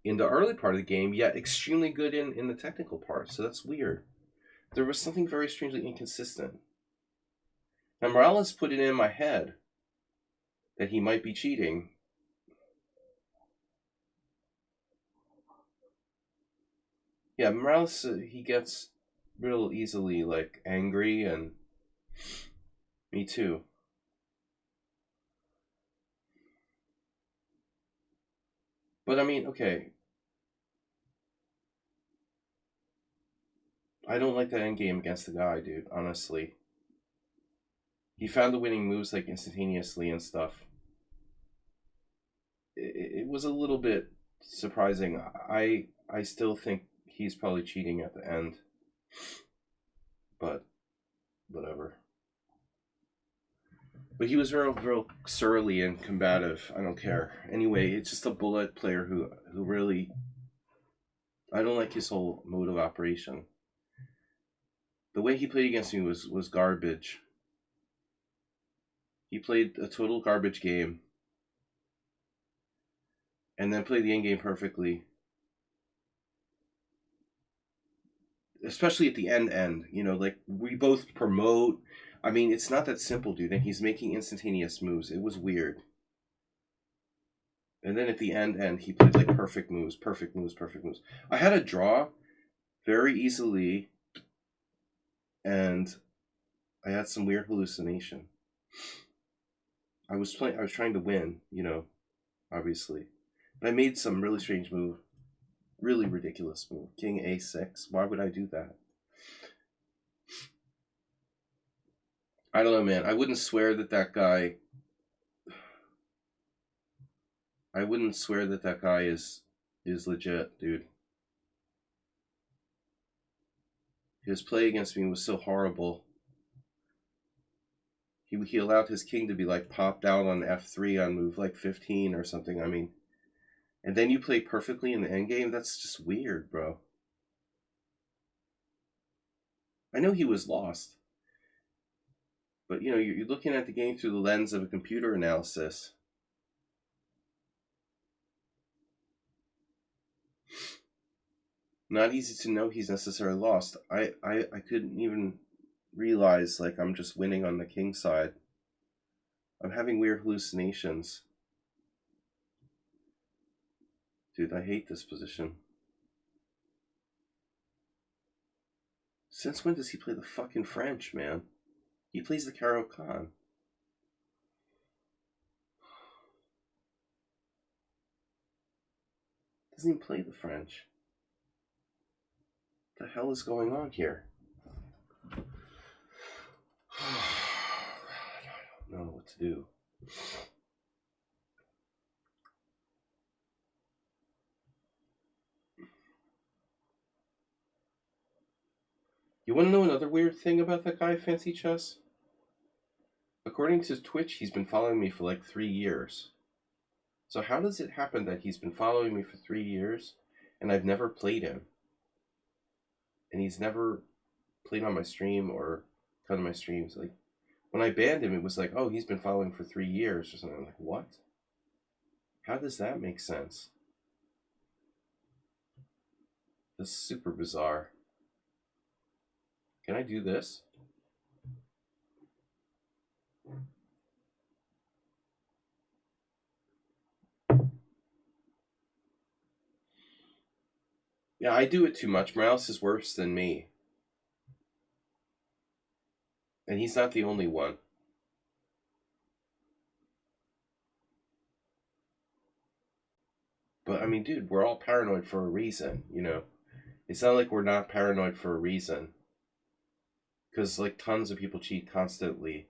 in the early part of the game, yet extremely good in the technical part. So that's weird. There was something very strangely inconsistent. Now Morales put it in my head that he might be cheating. Yeah, Morales, he gets real easily like angry, and me too. But I mean, okay, I don't like that end game against the guy, dude. Honestly, he found the winning moves like instantaneously and stuff. It was a little bit surprising. I still think he's probably cheating at the end, but whatever. But he was real surly and combative. I don't care. Anyway, it's just a bullet player who really, I don't like his whole mode of operation. The way he played against me was garbage. He played a total garbage game and then played the end game perfectly. Especially at the end, like we both promote. I mean, it's not that simple, dude. And he's making instantaneous moves. It was weird. And then at the end, he played like perfect moves, perfect moves, perfect moves. I had a draw very easily, and I had some weird hallucination. I was trying to win, obviously. But I made some really strange move, really ridiculous move. King A6. Why would I do that? I don't know, man. I wouldn't swear that guy. I wouldn't swear that guy is legit, dude. His play against me was so horrible. He allowed his king to be like popped out on f3 on move like 15 or something. I mean, and then you play perfectly in the endgame. That's just weird, bro. I know he was lost, but you're looking at the game through the lens of a computer analysis. Not easy to know he's necessarily lost. I couldn't even realize like I'm just winning on the king side. I'm having weird hallucinations. Dude, I hate this position. Since when does he play the fucking French, man? He plays the Caro-Kann. Doesn't even play the French. What the hell is going on here? I don't know what to do. You want to know another weird thing about that guy, Fancy Chess? According to Twitch, he's been following me for like 3 years. So how does it happen that he's been following me for 3 years and I've never played him? And he's never played on my stream or come to my streams. Like, when I banned him, it was like, oh, he's been following for 3 years or something. I'm like, what? How does that make sense? That's super bizarre. Can I do this? Yeah, I do it too much. Morales is worse than me. And he's not the only one. But I mean, dude, we're all paranoid for a reason, you know? It's not like we're not paranoid for a reason. Because, like, tons of people cheat constantly.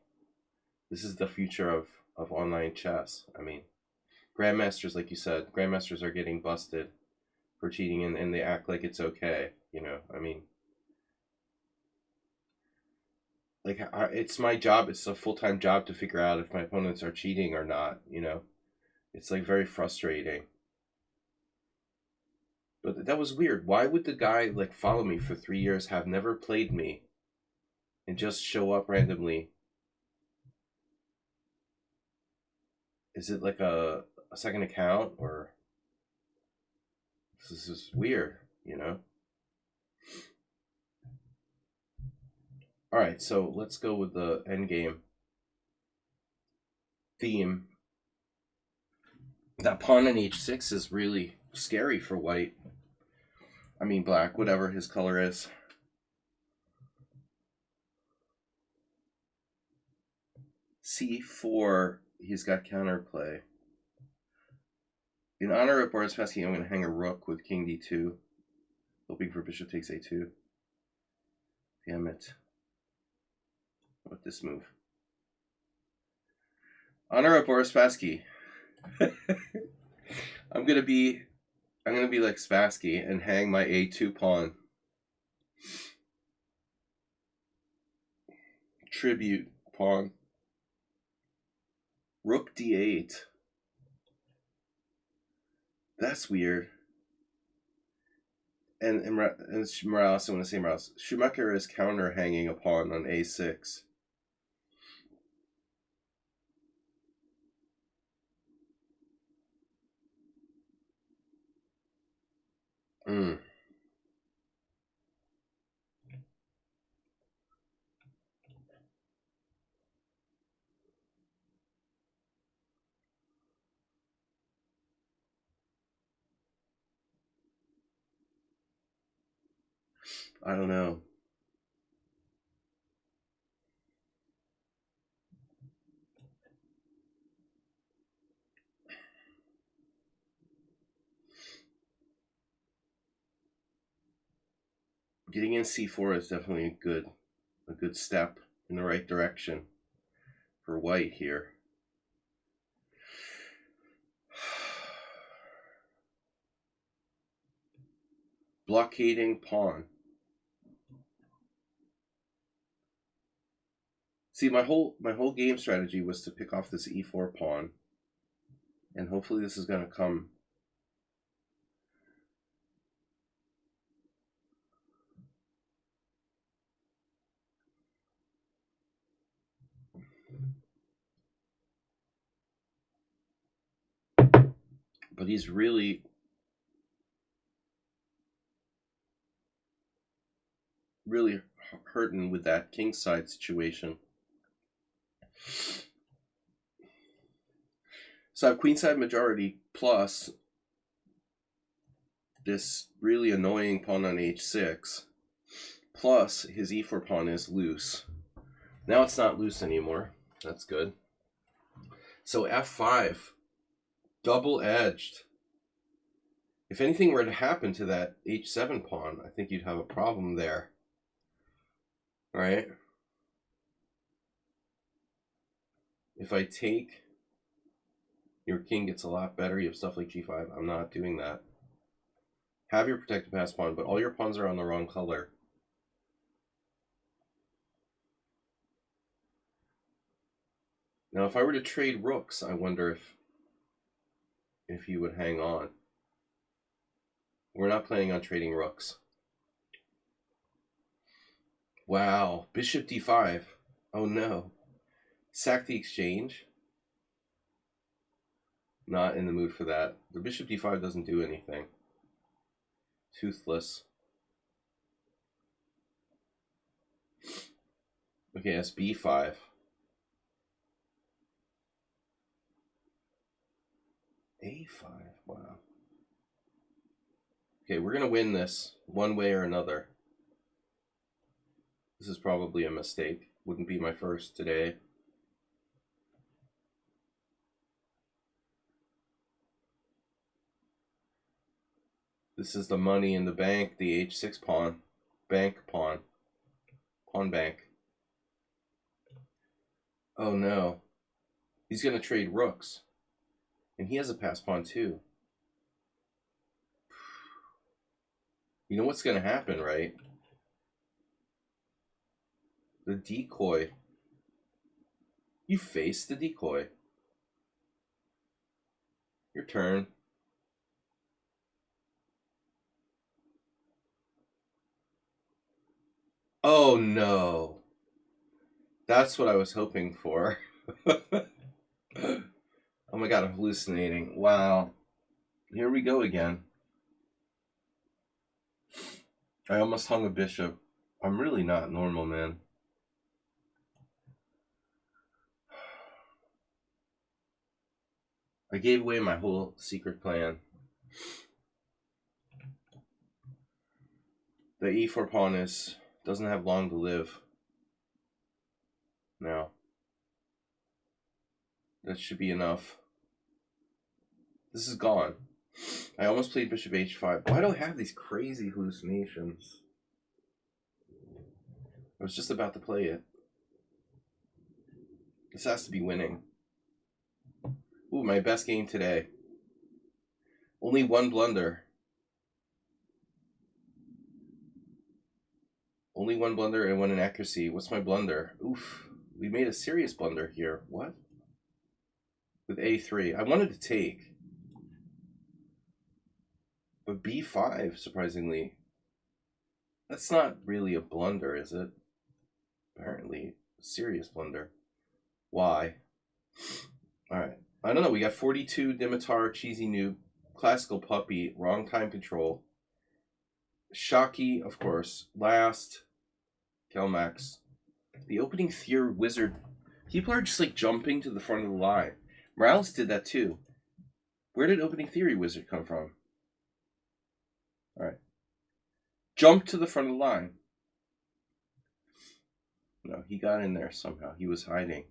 This is the future of online chess. I mean, grandmasters, like you said, grandmasters are getting busted for cheating, and they act like it's okay, you know? I mean, like, it's my job, it's a full-time job to figure out if my opponents are cheating or not, you know? It's, like, very frustrating. But that was weird. Why would the guy, like, follow me for 3 years, have never played me, and just show up randomly? Is it like a second account, or this is weird, you know? All right, so let's go with the endgame theme. That pawn on h6 is really scary for white. I mean, black, whatever his color is. c4, he's got counterplay. In honor of Boris Spassky, I'm going to hang a rook with king d2, hoping for bishop takes a2. Damn it. What this move? Honor of Boris Spassky. I'm gonna be like Spassky and hang my a2 pawn. Tribute pawn. Rook d8. That's weird. And Morales, I want to say Morales. Schumacher is counter hanging a pawn on a6. I don't know. Getting in c4 is definitely a good step in the right direction for white here. Blockading pawn. See, my whole game strategy was to pick off this e4 pawn, and hopefully this is going to come. But he's really hurting with that kingside situation. So I have queenside majority plus this really annoying pawn on h6, plus his e4 pawn is loose. Now it's not loose anymore. That's good. So f5, double-edged. If anything were to happen to that h7 pawn, I think you'd have a problem there. All right? If I take, your king gets a lot better. You have stuff like g5. I'm not doing that. Have your protected pass pawn, but all your pawns are on the wrong color. Now, if I were to trade rooks, I wonder if you would hang on. We're not planning on trading rooks. Wow, bishop d5. Oh no. Sack the exchange. Not in the mood for that. The bishop d5 doesn't do anything. Toothless. Okay, that's b5. a5, wow. Okay, we're going to win this one way or another. This is probably a mistake. Wouldn't be my first today. This is the money in the bank, the h6 pawn. Bank pawn. Pawn bank. Oh no. He's going to trade rooks. And he has a pass pawn too. You know what's going to happen, right? The decoy. You face the decoy. Your turn. Oh no. That's what I was hoping for. Oh my god, I'm hallucinating. Wow. Here we go again. I almost hung a bishop. I'm really not normal, man. I gave away my whole secret plan. The e4 pawn doesn't have long to live. Now. That should be enough. This is gone. I almost played bishop h5. Why do I have these crazy hallucinations? I was just about to play it. This has to be winning. Ooh, my best game today. Only one blunder. Only one blunder and one inaccuracy. What's my blunder? Oof. We made a serious blunder here. What? With a3. I wanted to take. But b5, surprisingly. That's not really a blunder, is it? Apparently, a serious blunder. Why? Alright. I don't know. We got 42, Dimitar, Cheesy Noob, Classical Puppy, Wrong Time Control, Shocky, of course, Last, Kelmax. The opening Theory Wizard. People are just like jumping to the front of the line. Morales did that too. Where did opening Theory Wizard come from? Alright. Jump to the front of the line. No, he got in there somehow. He was hiding.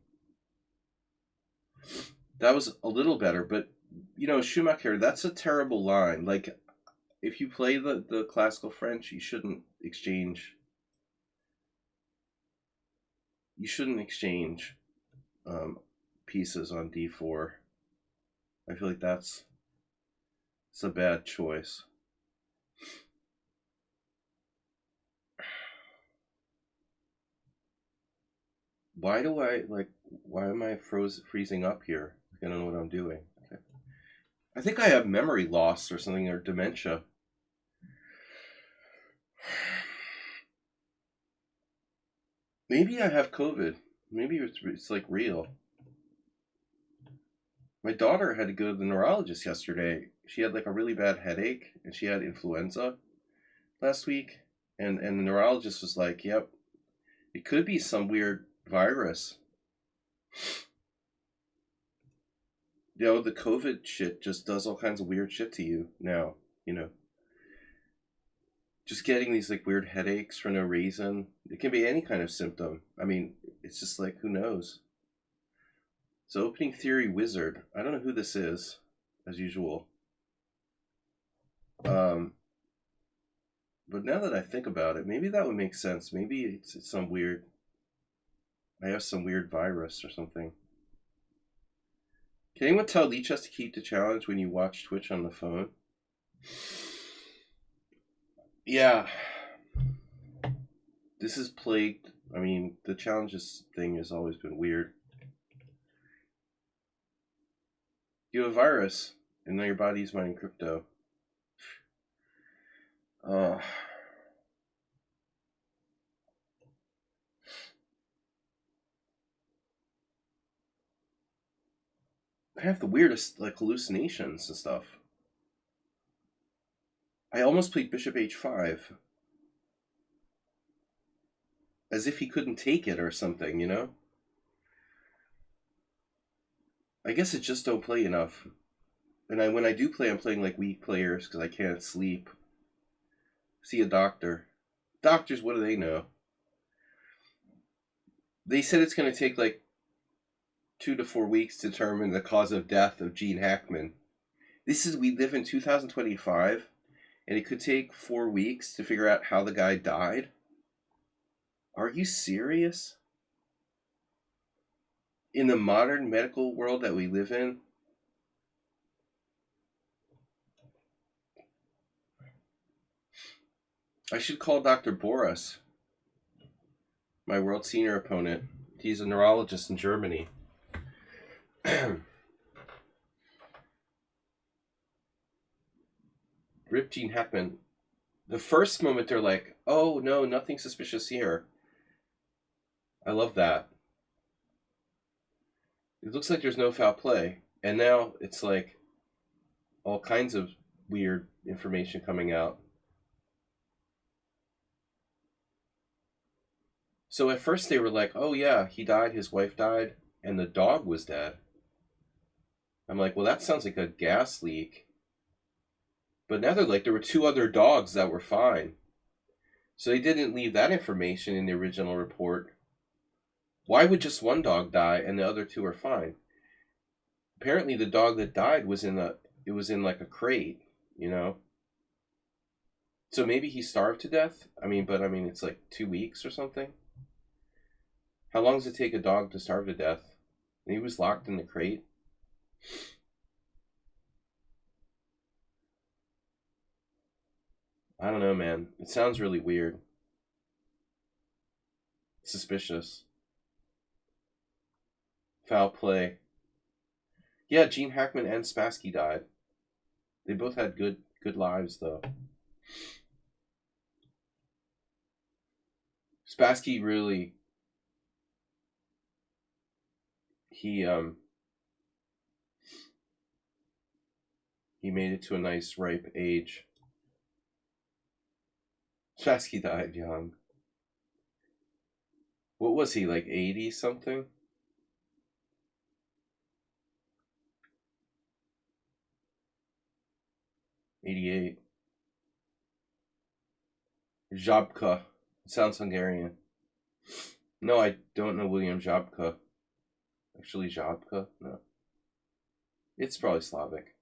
That was a little better, but, you know, Schumacher, that's a terrible line. Like, if you play the classical French, you shouldn't exchange. You shouldn't exchange pieces on d4. I feel like it's a bad choice. Why am I freezing up here? I don't know what I'm doing. Okay. I think I have memory loss or something, or dementia. Maybe I have COVID. Maybe it's like real. My daughter had to go to the neurologist yesterday. She had like a really bad headache, and she had influenza last week. And the neurologist was like, yep, it could be some weird virus. You know, the COVID shit just does all kinds of weird shit to you now, you know. Just getting these like weird headaches for no reason. It can be any kind of symptom. I mean, it's just like, who knows? So opening Theory Wizard. I don't know who this is, as usual. But now that I think about it, maybe that would make sense. Maybe it's some weird... I have some weird virus or something. Can anyone tell lichess to keep the challenge when you watch Twitch on the phone? Yeah. This is plagued. I mean, the challenges thing has always been weird. You have a virus, and now your body's mining crypto. I have the weirdest like hallucinations and stuff. I almost played bishop h5. As if he couldn't take it or something, you know? I guess I just don't play enough. And when I do play, I'm playing like weak players because I can't sleep. See a doctor. Doctors, what do they know? They said it's going to take like 2 to 4 weeks to determine the cause of death of Gene Hackman. We live in 2025, and it could take 4 weeks to figure out how the guy died. Are you serious? In the modern medical world that we live in? I should call Dr. Boris, my world senior opponent. He's a neurologist in Germany. Rip Gene Hackman. The first moment they're like, oh no, nothing suspicious here. I love that. It looks like there's no foul play. And now it's like all kinds of weird information coming out. So at first they were like, oh yeah, he died, his wife died, and the dog was dead. I'm like, well, that sounds like a gas leak. But now they're like, there were 2 other dogs that were fine. So they didn't leave that information in the original report. Why would just one dog die and the other 2 are fine? Apparently the dog that died was in like a crate, you know? So maybe he starved to death? But it's like 2 weeks or something. How long does it take a dog to starve to death? And he was locked in the crate? I don't know, man. It sounds really weird. Suspicious. Foul play. Yeah, Gene Hackman and Spassky died. They both had good lives, though. Spassky really... He made it to a nice, ripe age. Spassky died young. What was he, like 80 something? 88. Żabka. It sounds Hungarian. No, I don't know William Żabka. Actually, Żabka? No. It's probably Slavic.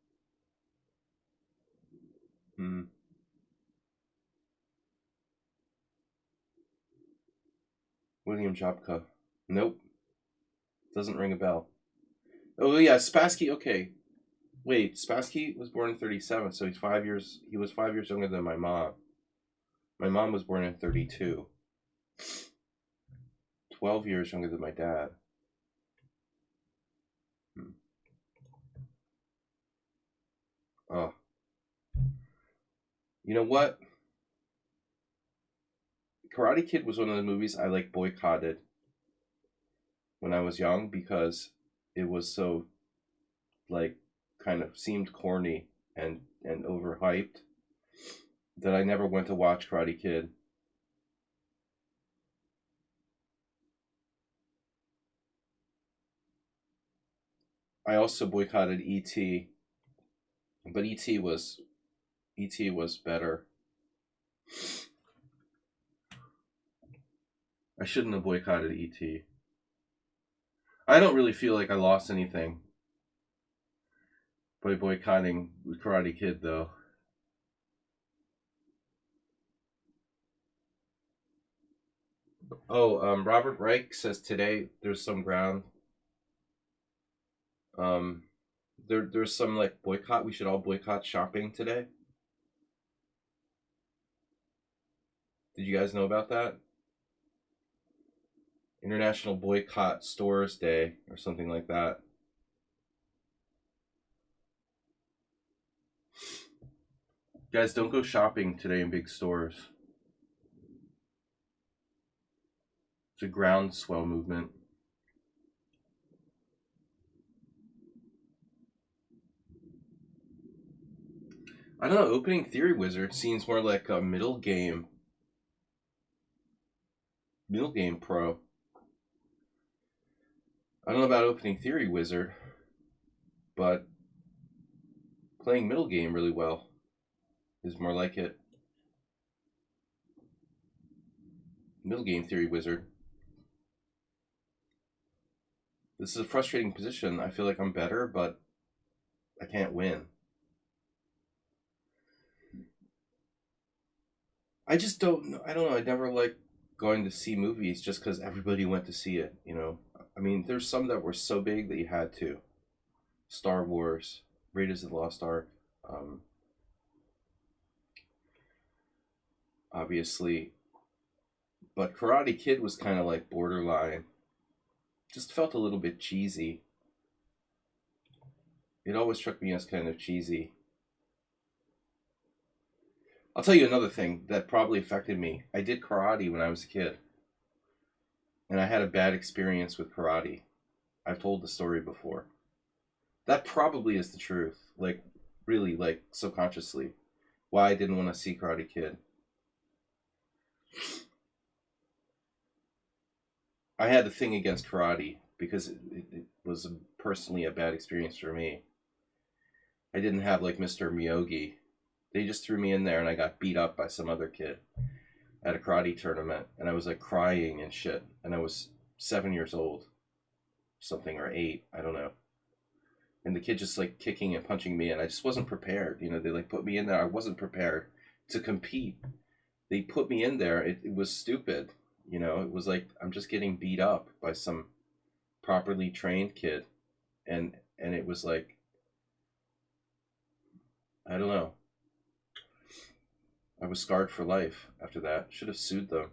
William Żabka. Nope. Doesn't ring a bell. Oh yeah, Spassky. Okay, wait. Spassky was born in 37, so he's 5 years. He was 5 years younger than my mom. My mom was born in 32. 12 years younger than my dad. Oh. You know what? Karate Kid was one of the movies I boycotted when I was young because it was so kind of seemed corny and overhyped that I never went to watch Karate Kid. I also boycotted E.T., but E.T. was better. I shouldn't have boycotted E.T. I don't really feel like I lost anything by boycotting Karate Kid, though. Oh, Robert Reich says today there's some ground. There's some boycott. We should all boycott shopping today. Did you guys know about that? International Boycott Stores Day or something like that. Guys, don't go shopping today in big stores. It's a groundswell movement. I don't know, Opening Theory Wizard seems more like a middle game pro. I don't know about Opening Theory Wizard, but playing middle game really well is more like it. Middle game Theory Wizard. This is a frustrating position. I feel like I'm better, but I can't win. I just don't know. I don't know. I never liked going to see movies just because everybody went to see it, you know? I mean, there's some that were so big that you had to. Star Wars, Raiders of the Lost Ark, um, obviously. But Karate Kid was kind of like borderline. Just felt a little bit cheesy. It always struck me as kind of cheesy. I'll tell you another thing that probably affected me. I did karate when I was a kid, and I had a bad experience with karate. I've told the story before. That probably is the truth. Like, really, like, subconsciously. Why I didn't want to see Karate Kid. I had a thing against karate because it was personally a bad experience for me. I didn't have, like, Mr. Miyogi. They just threw me in there and I got beat up by some other kid at a karate tournament. And I was, like, crying and shit. And I was 7 years old. Something, or 8. I don't know. And the kid just like kicking and punching me, and I just wasn't prepared. You know, they like put me in there. I wasn't prepared to compete. They put me in there. It was stupid. You know, it was like I'm just getting beat up by some properly trained kid, and it was like, I don't know. I was scarred for life after that. Should have sued them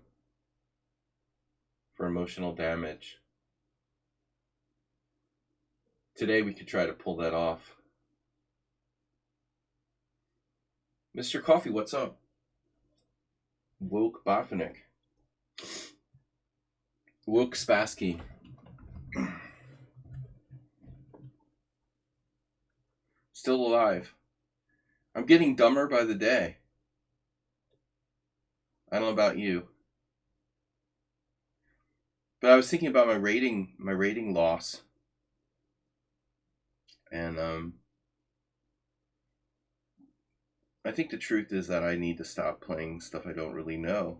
for emotional damage. Today we could try to pull that off. Mr. Coffee, what's up? Woke Botvinnik. Woke Spassky. Still alive. I'm getting dumber by the day. I don't know about you. But I was thinking about my rating loss. And I think the truth is that I need to stop playing stuff I don't really know.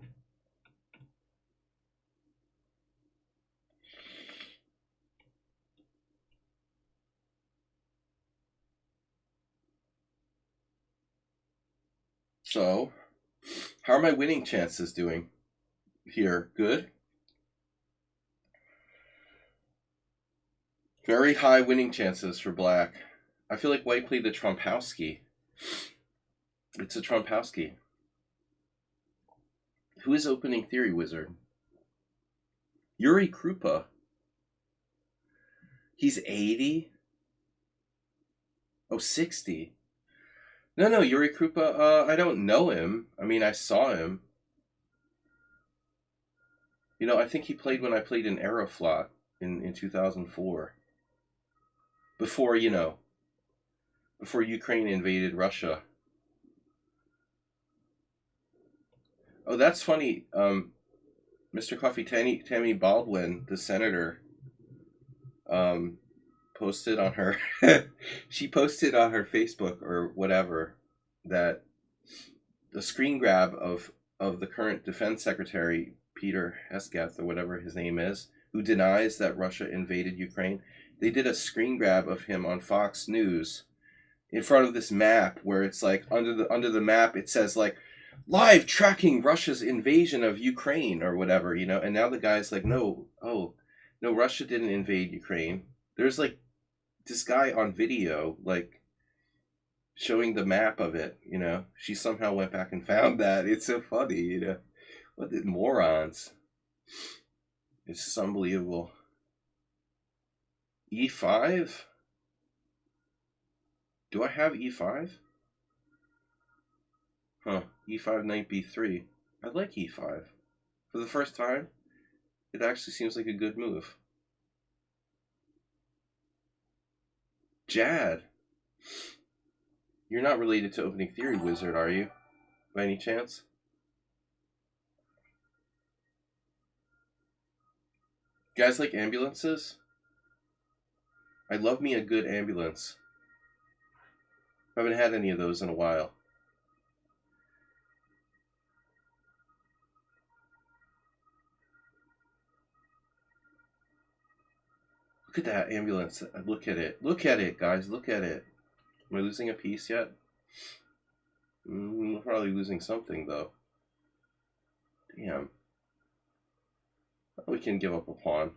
So, how are my winning chances doing here? Good? Very high winning chances for black. I feel like white played the Trompowsky. It's a Trompowsky. Who is opening theory wizard? Yuri Krupa. He's 80? Oh, 60. No, Yuri Krupa, I don't know him. I mean, I saw him. You know, I think he played when I played in Aeroflot in 2004. Before, you know, before Ukraine invaded Russia. Oh, that's funny. Mr. Coffee, Tammy Baldwin, the senator, posted on her she posted on her Facebook or whatever that the screen grab of the current defense secretary Peter Hesketh or whatever his name is, who denies that Russia invaded Ukraine. They did a screen grab of him on Fox News in front of this map where it's like under the map it says like live tracking Russia's invasion of Ukraine or whatever, you know. And now the guy's like, no, Russia didn't invade Ukraine. There's like this guy on video, like showing the map of it, you know. She somehow went back and found that. It's so funny, you know. What the morons. It's just unbelievable. E5? Do I have E5? Huh. E5 knight B3. I like E5. For the first time, it actually seems like a good move. Jad. You're not related to Opening Theory Wizard, are you? By any chance? Guys like ambulances? I love me a good ambulance. I haven't had any of those in a while. Look at that ambulance. Look at it. Look at it, guys. Look at it. Am I losing a piece yet? Probably losing something, though. Damn. We can give up a pawn.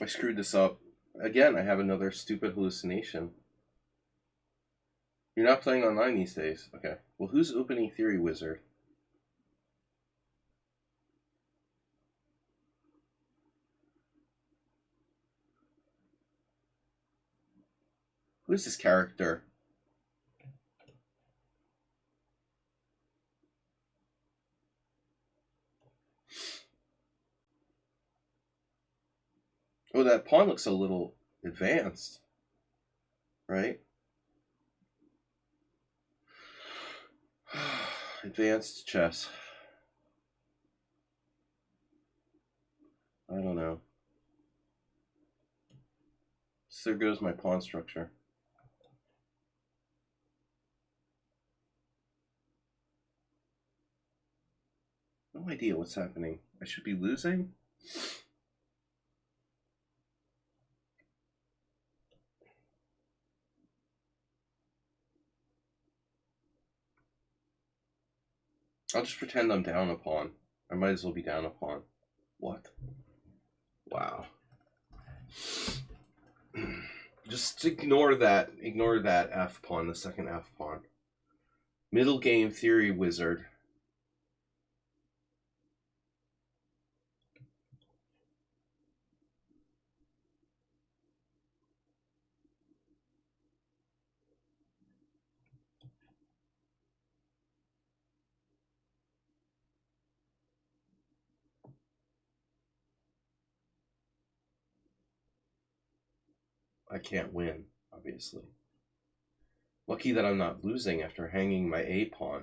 I screwed this up. Again, I have another stupid hallucination. You're not playing online these days? Okay. Well, who's opening Theory Wizard? Who is this character? Oh, that pawn looks a little advanced, right? Advanced chess. I don't know. So there goes my pawn structure. No idea what's happening. I should be losing? I'll just pretend I'm down a pawn. I might as well be down a pawn. What? Wow. Just ignore that. Ignore that F pawn, the second F pawn. Middle game Theory Wizard. I can't win, obviously. Lucky that I'm not losing after hanging my A pawn.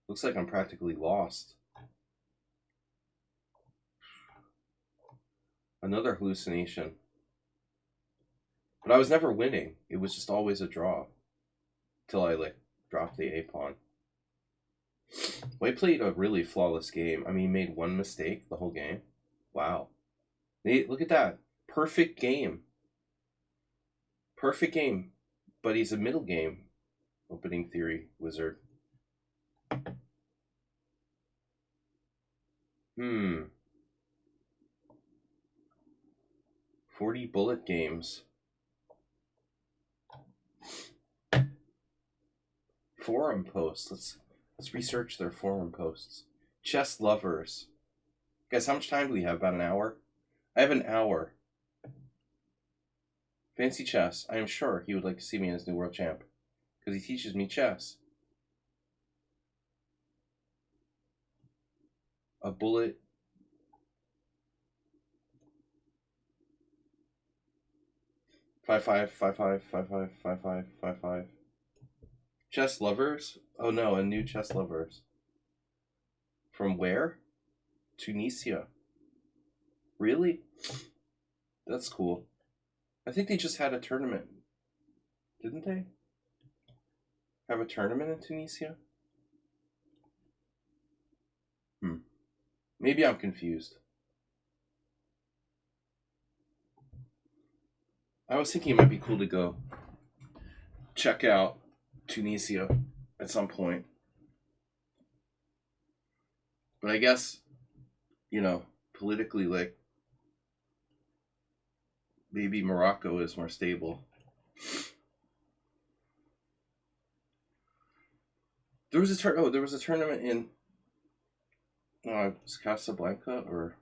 Looks like I'm practically lost. Another hallucination. But I was never winning. It was just always a draw. Till I, dropped the A pawn. White played a really flawless game. I mean, made one mistake the whole game. Wow. Look at that. Perfect game. Perfect game. But he's a middle game opening Theory Wizard. 40 bullet games. Forum posts. Let's research their forum posts. Chess lovers. Guys, how much time do we have? About an hour? I have an hour. Fancy chess. I am sure he would like to see me as new world champ. Because he teaches me chess. A bullet. Five, 5. Chess lovers? Oh no, a new chess lovers. From where? Tunisia. Really? That's cool. I think they just had a tournament. Didn't they? Have a tournament in Tunisia? Maybe I'm confused. I was thinking it might be cool to go check out Tunisia at some point. But I guess, politically, maybe Morocco is more stable. There was a tournament in Casablanca or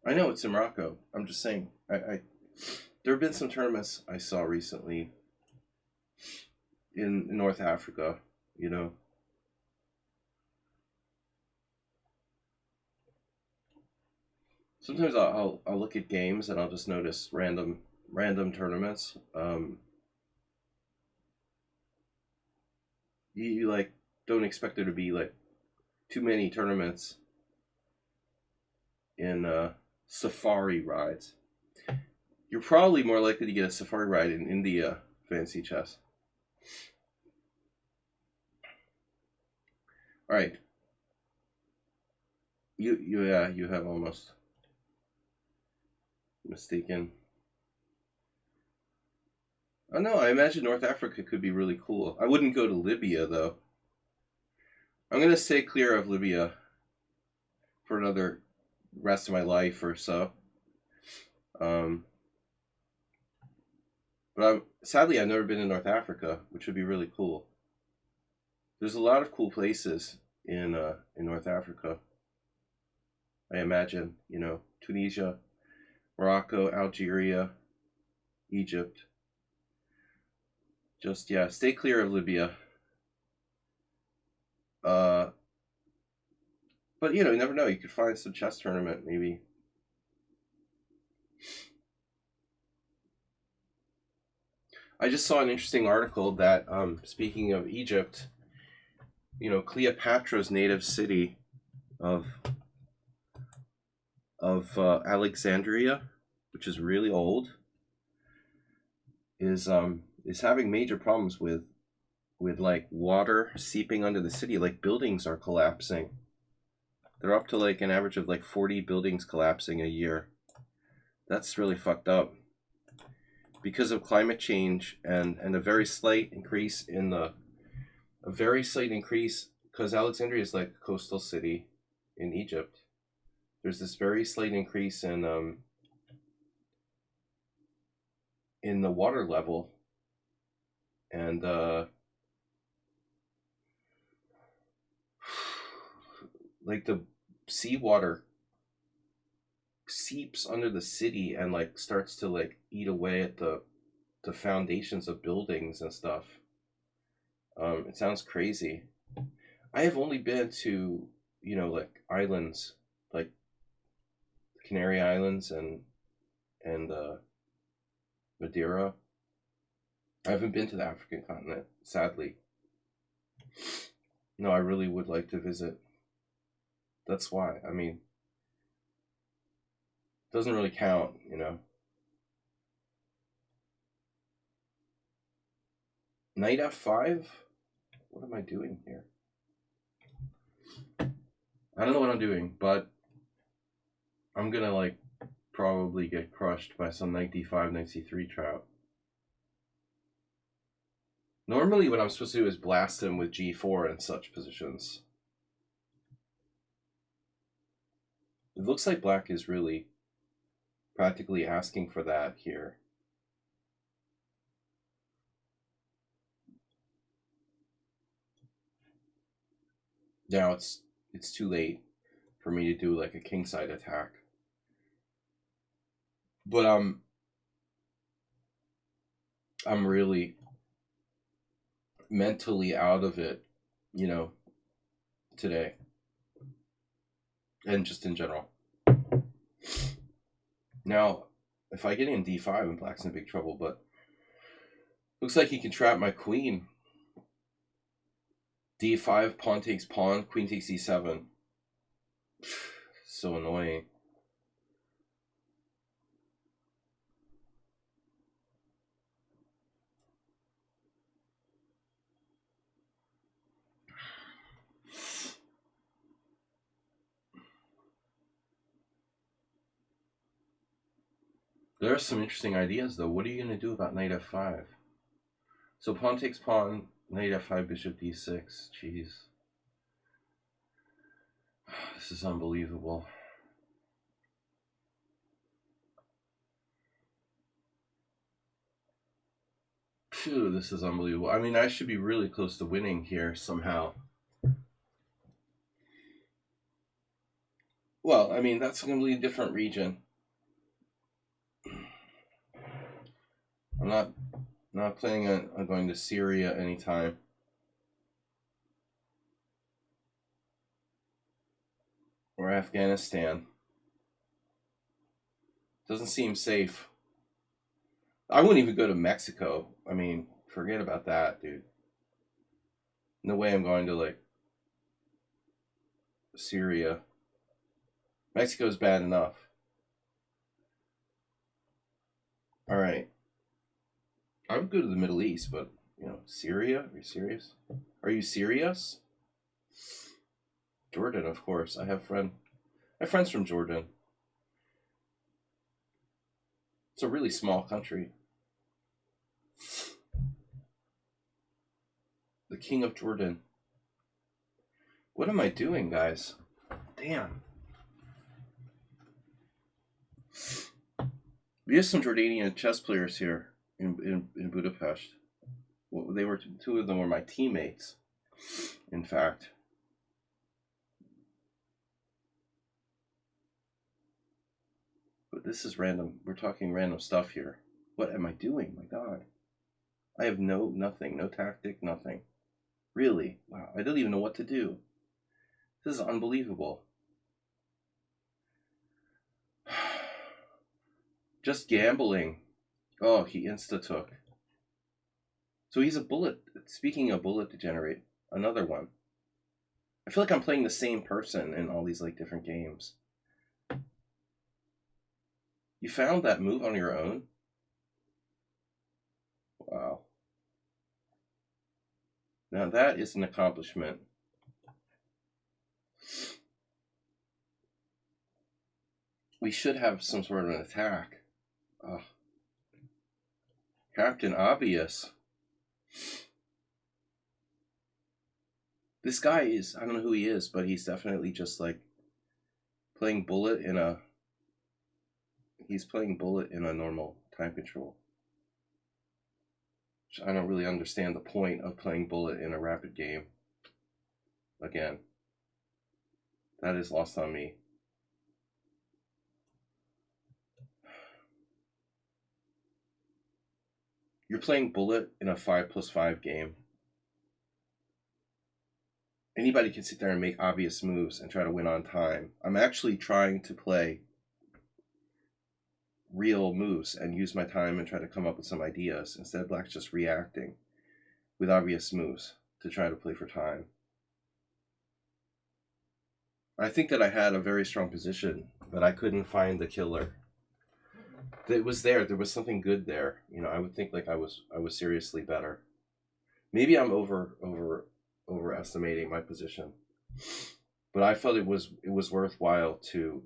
I know it's in Morocco. I'm just saying. There have been some tournaments I saw recently in North Africa. Sometimes I'll look at games and I'll just notice random random tournaments. You like don't expect there to be like too many tournaments in safari rides. You're probably more likely to get a safari ride in India fancy chess. All right, you have almost mistaken. Oh no, I imagine North Africa could be really cool. I wouldn't go to Libya though. I'm gonna stay clear of Libya for another rest of my life or so. Um, but sadly I've never been to North Africa, which would be really cool. There's a lot of cool places in North Africa. I imagine, Tunisia, Morocco, Algeria, Egypt. Just yeah, stay clear of Libya. Uh, but you never know. You could find some chess tournament maybe. I just saw an interesting article that speaking of Egypt, Cleopatra's native city of Alexandria, which is really old, is having major problems with like water seeping under the city. Like buildings are collapsing. They're up to like an average of like 40 buildings collapsing a year. That's really fucked up because of climate change and a very slight increase because Alexandria is like a coastal city in Egypt. There's this very slight increase in the water level, and like the seawater seeps under the city and like starts to like eat away at the foundations of buildings and stuff. It sounds crazy. I have only been to like islands like Canary Islands and Madeira. I haven't been to the African continent, sadly. No, I really would like to visit. That's why. I mean, it doesn't really count. Knight f5? What am I doing here? I don't know what I'm doing, but I'm gonna like probably get crushed by some knight d5, knight c3 trout. Normally what I'm supposed to do is blast him with g4 in such positions. It looks like black is really practically asking for that here. Now it's too late for me to do like a kingside attack. But I'm really mentally out of it, today. And just in general. Now, if I get in d5, and black's in big trouble, but looks like he can trap my queen. d5, pawn takes pawn, queen takes e7. So annoying. There are some interesting ideas, though. What are you going to do about knight f5? So pawn takes pawn, knight f5, bishop d6. Jeez. This is unbelievable. Phew, this is unbelievable. I mean, I should be really close to winning here somehow. Well, I mean, that's a completely different region. I'm not planning on going to Syria anytime. Or Afghanistan. Doesn't seem safe. I wouldn't even go to Mexico. I mean, forget about that, dude. No way I'm going to, like, Syria. Mexico's bad enough. All right. I would go to the Middle East, but, you know, Syria? Are you serious? Are you serious? Jordan, of course. I have friends from Jordan. It's a really small country. The King of Jordan. What am I doing, guys? Damn. We have some Jordanian chess players here in Budapest. Well, they were two of them were my teammates, in fact. But this is random. We're talking random stuff here. What am I doing? My God. I have nothing. No tactic, nothing. Really? Wow. I don't even know what to do. This is unbelievable. Just gambling. Oh, he insta-took. So he's a bullet. Speaking of bullet degenerate, another one. I feel like I'm playing the same person in all these, like, different games. You found that move on your own? Wow. Now that is an accomplishment. We should have some sort of an attack. Oh. Captain Obvious. This guy is, I don't know who he is, but he's definitely just, like, playing bullet in a... He's playing bullet in a normal time control. Which I don't really understand the point of playing bullet in a rapid game. Again. That is lost on me. You're playing bullet in a 5+5 game. Anybody can sit there and make obvious moves and try to win on time. I'm actually trying to play real moves and use my time and try to come up with some ideas. Instead, Black's just reacting with obvious moves to try to play for time. I think that I had a very strong position, but I couldn't find the killer. It was there. There was something good there. You know, I would think like I was seriously better. Maybe I'm overestimating my position, but I felt it was worthwhile to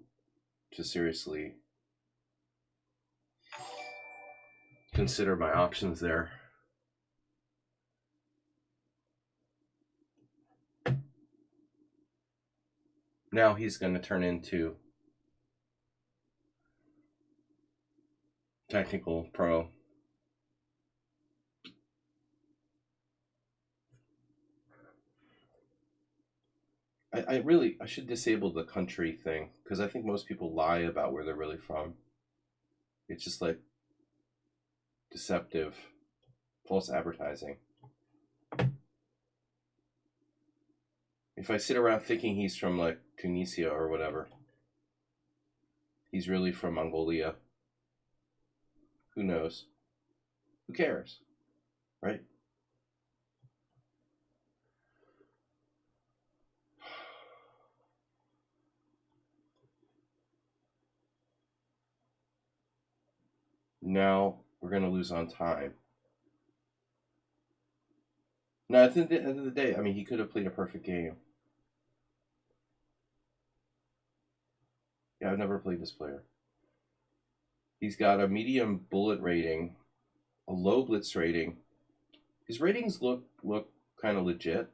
seriously consider my options there. Now he's going to turn into technical pro. I should disable the country thing, because I think most people lie about where they're really from. It's just like deceptive, false advertising. If I sit around thinking he's from like Tunisia or whatever, he's really from Mongolia. Who knows? Who cares? Right? Now we're going to lose on time. Now, at the end of the day, I mean, he could have played a perfect game. Yeah, I've never played this player. He's got a medium bullet rating, a low blitz rating. His ratings look kind of legit.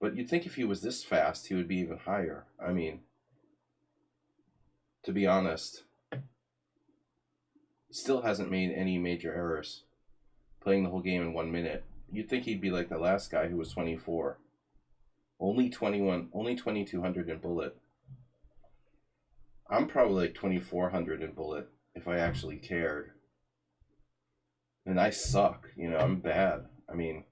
But you'd think if he was this fast, he would be even higher. I mean, to be honest, still hasn't made any major errors. Playing the whole game in 1 minute. You'd think he'd be like the last guy who was 24. Only 2,200 in bullet. I'm probably like 2,400 in bullet if I actually cared. And I suck, you know, I'm bad. I mean,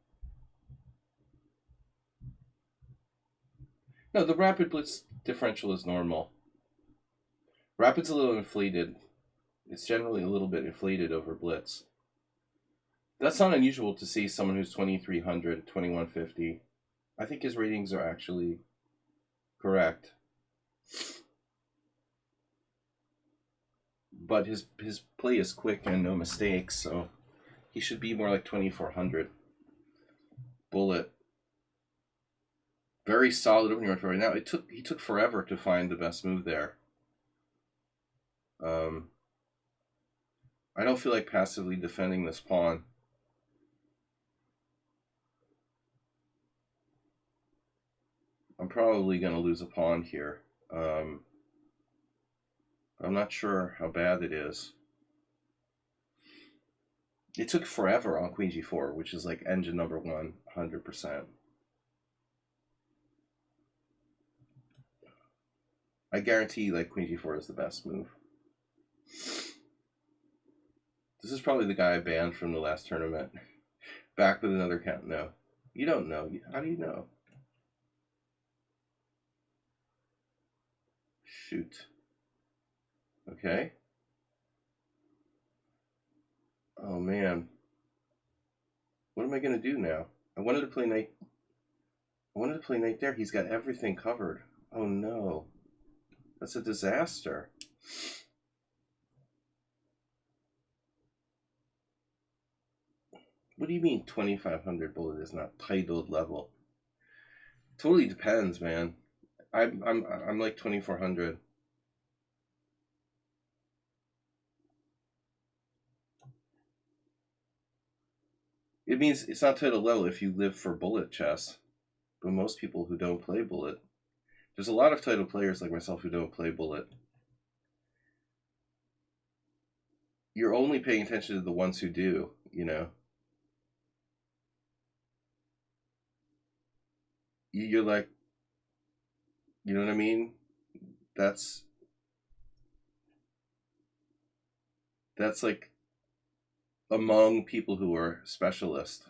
no, the rapid blitz differential is normal. Rapid's a little inflated. It's generally a little bit inflated over Blitz. That's not unusual to see someone who's 2300, 2150. I think his ratings are actually correct. But his play is quick and no mistakes, so he should be more like 2400. Bullet. Very solid opening run for right now. He took forever to find the best move there. I don't feel like passively defending this pawn. I'm probably going to lose a pawn here. I'm not sure how bad it is. It took forever on queen g4, which is like engine number 1, 100%. I guarantee like queen g4 is the best move. This is probably the guy I banned from the last tournament. Back with another count. No. You don't know. How do you know? Shoot. Okay. Oh man. What am I gonna do now? I wanted to play knight. I wanted to play knight there. He's got everything covered. Oh no. That's a disaster. What do you mean 2500 bullet is not titled level? Totally depends, man. I'm like 2400. It means it's not titled level if you live for bullet chess. But most people who don't play bullet, there's a lot of titled players like myself who don't play bullet. You're only paying attention to the ones who do, you know. You're like, you know what I mean? That's like among people who are specialists.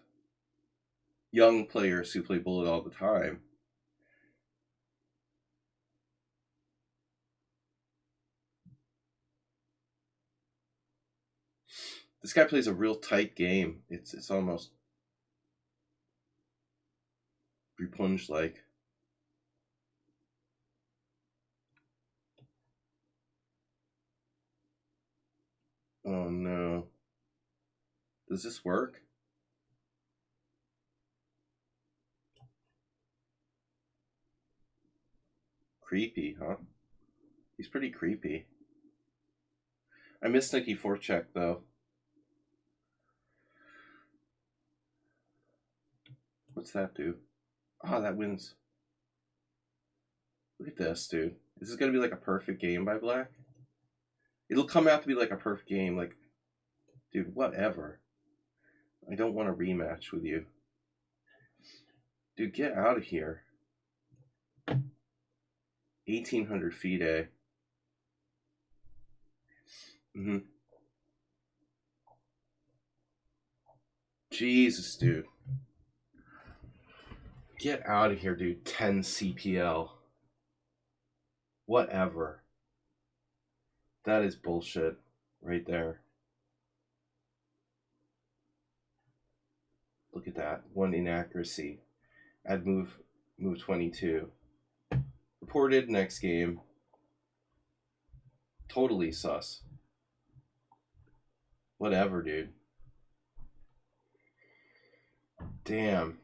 Young players who play bullet all the time. This guy plays a real tight game. It's almost repunge like. Oh no. Does this work? Creepy, huh? He's pretty creepy. I missed Nicky forecheck though. What's that do? Oh, that wins. Look at this, dude. This is gonna be like a perfect game by black. It'll come out to be like a perfect game. Like, dude, whatever. I don't want a rematch with you. Dude, get out of here. 1,800 feet, eh? Mm-hmm. Jesus, dude. Get out of here, dude. 10 CPL. Whatever. That is bullshit right there. Look at that. One inaccuracy. Add move 22. Reported next game. Totally sus. Whatever, dude. Damn.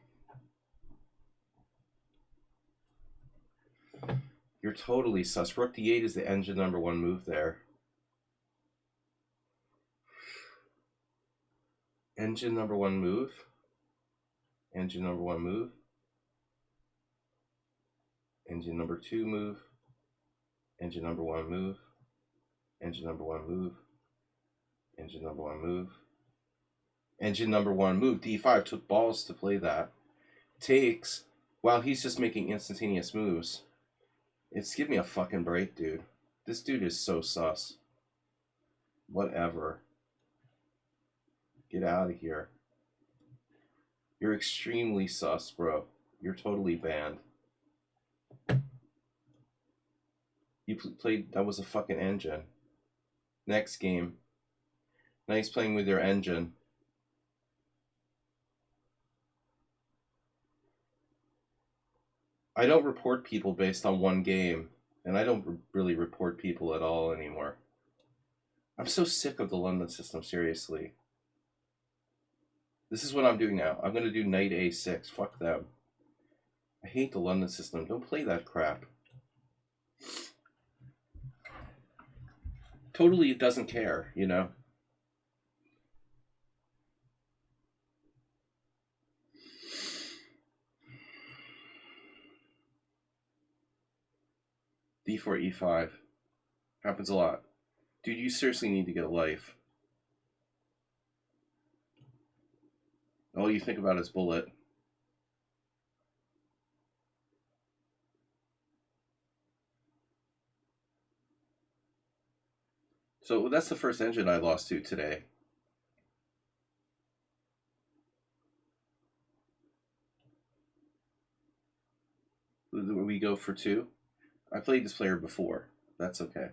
You're totally sus. Rook d8 is the engine number 1 move there. Engine number 1 move. Engine number 1 move. Engine number 2 move. Engine number 1 move. Engine number 1 move. Engine number 1 move. Engine number 1 move. d5 took balls to play that. Takes. Wow, he's just making instantaneous moves. Give me a fucking break, dude. This dude is so sus. Whatever. Get out of here. You're extremely sus, bro. You're totally banned. You played, that was a fucking engine. Next game. Nice playing with your engine. I don't report people based on one game, and I don't really report people at all anymore. I'm so sick of the London system, seriously. This is what I'm doing now. I'm going to do knight a6. Fuck them. I hate the London system. Don't play that crap. Totally, it doesn't care, you know? d4, e5. Happens a lot. Dude, you seriously need to get a life. All you think about is bullet. So that's the first engine I lost to today. We go for 2. I played this player before. That's okay.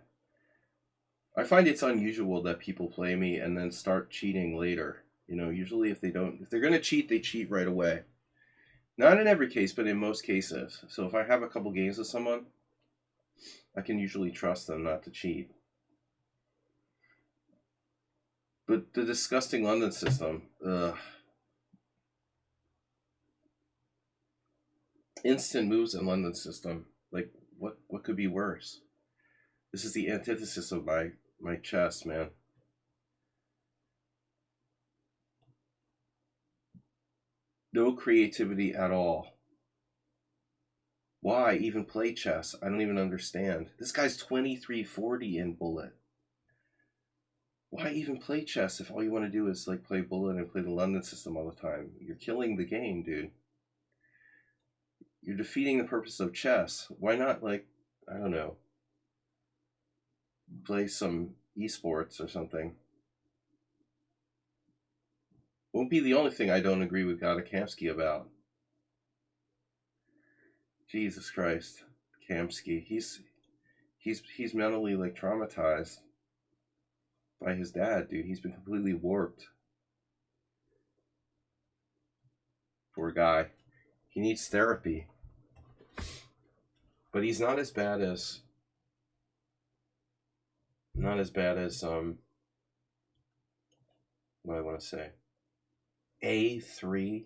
I find it's unusual that people play me and then start cheating later. You know, usually if they're going to cheat, they cheat right away. Not in every case, but in most cases. So if I have a couple games with someone, I can usually trust them not to cheat. But the disgusting London system, ugh. Instant moves in London system. Like, what could be worse? This is the antithesis of my chess, man. No creativity at all. Why even play chess? I don't even understand. This guy's 2340 in bullet. Why even play chess if all you want to do is like play bullet and play the London system all the time? You're killing the game, dude. You're defeating the purpose of chess. Why not, like, I don't know, play some esports or something? Won't be the only thing I don't agree with Kamsky about. Jesus Christ, Kamsky. He's mentally like traumatized by his dad, dude. He's been completely warped. Poor guy. He needs therapy. But he's not as bad as what do I want to say? A3.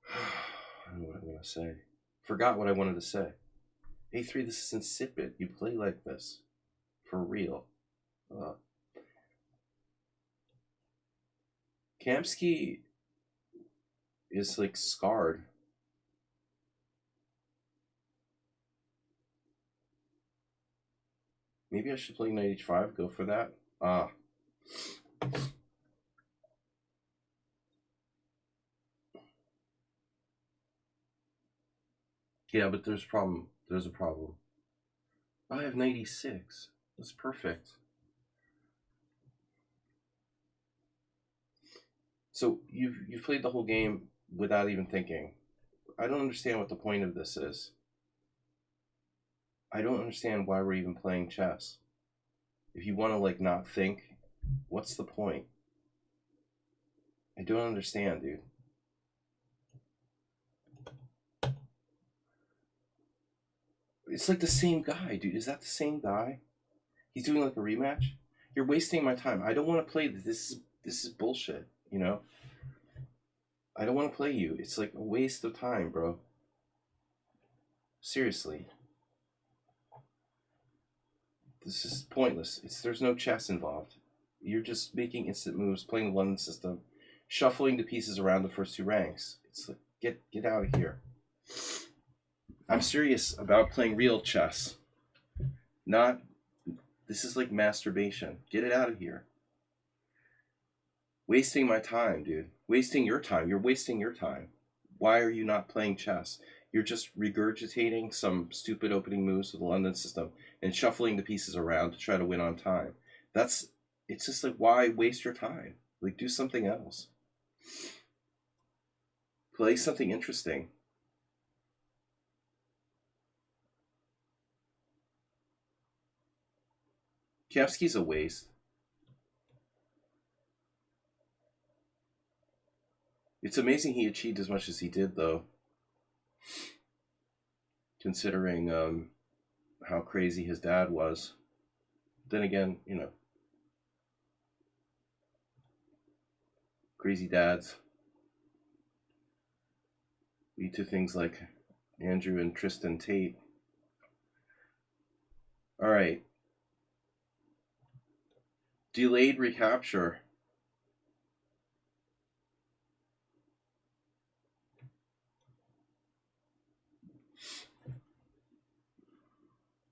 I don't know what I'm going to say. Forgot what I wanted to say. A3, this is insipid. You play like this. For real. Kamsky is like scarred. Maybe I should play knight h5, go for that. Yeah, but there's a problem. I have knight e6. That's perfect. So you've played the whole game without even thinking. I don't understand what the point of this is. I don't understand why we're even playing chess. If you want to like not think, what's the point? I don't understand, dude. It's like the same guy, dude. Is that the same guy? He's doing like a rematch? You're wasting my time. I don't want to play this. This is bullshit, you know? I don't want to play you. It's like a waste of time, bro. Seriously. This is pointless. There's no chess involved. You're just making instant moves, playing the London system, shuffling the pieces around the first 2 ranks. It's like, get out of here. I'm serious about playing real chess. This is like masturbation. Get it out of here. Wasting my time, dude. Wasting your time. You're wasting your time. Why are you not playing chess? You're just regurgitating some stupid opening moves with the London system and shuffling the pieces around to try to win on time. It's just like, why waste your time? Like, do something else. Play something interesting. Kamsky's a waste. It's amazing he achieved as much as he did, though, considering how crazy his dad was. Then again, you know, crazy dads lead to things like Andrew and Tristan Tate. All right. Delayed recapture.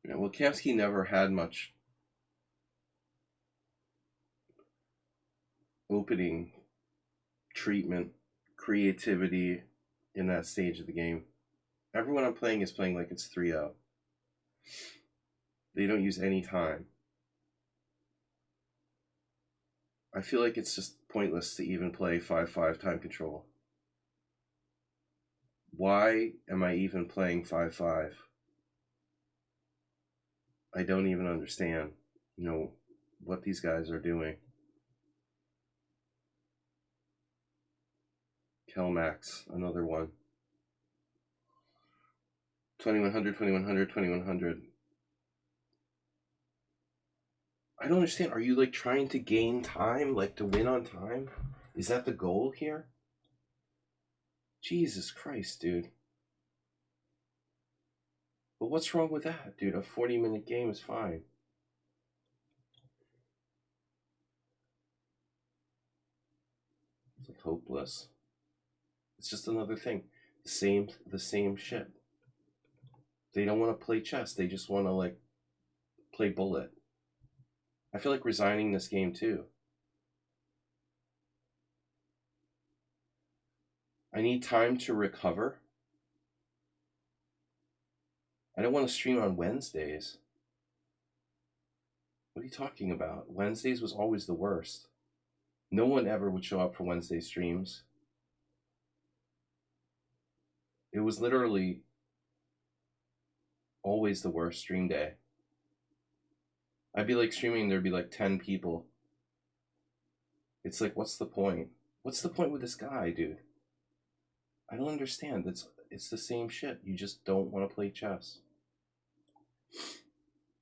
Yeah, well, Kamsky never had much opening treatment, creativity in that stage of the game. Everyone I'm playing is playing like it's 3-0. They don't use any time. I feel like it's just pointless to even play 5-5 time control. Why am I even playing 5-5? I don't even understand, you know, what these guys are doing. Kelmax, another one. 2100, 2100, 2100. I don't understand. Are you like trying to gain time, like to win on time? Is that the goal here? Jesus Christ, dude. But what's wrong with that, dude? A 40-minute game is fine. It's like hopeless. It's just another thing. The same shit. They don't want to play chess. They just want to like play bullet. I feel like resigning this game too. I need time to recover. I don't want to stream on Wednesdays. What are you talking about? Wednesdays was always the worst. No one ever would show up for Wednesday streams. It was literally always the worst stream day. I'd be like streaming, there'd be like 10 people. It's like, what's the point? What's the point with this guy, dude? I don't understand. It's the same shit. You just don't want to play chess.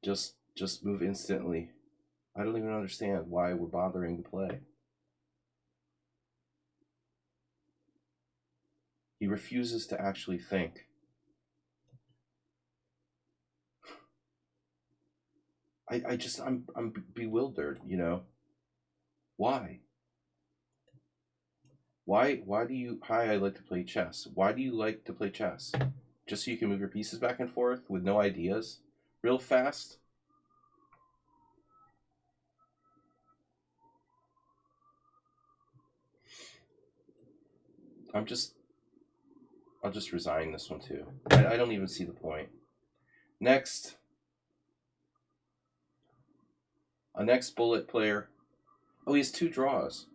Just move instantly. I don't even understand why we're bothering to play. He refuses to actually think. I'm bewildered, you know. Why? Why do you hi, I like to play chess. Why do you like to play chess? Just so you can move your pieces back and forth with no ideas? Real fast? I'll just resign this one too. I don't even see the point. Next. A next bullet player. Oh, he has 2 draws.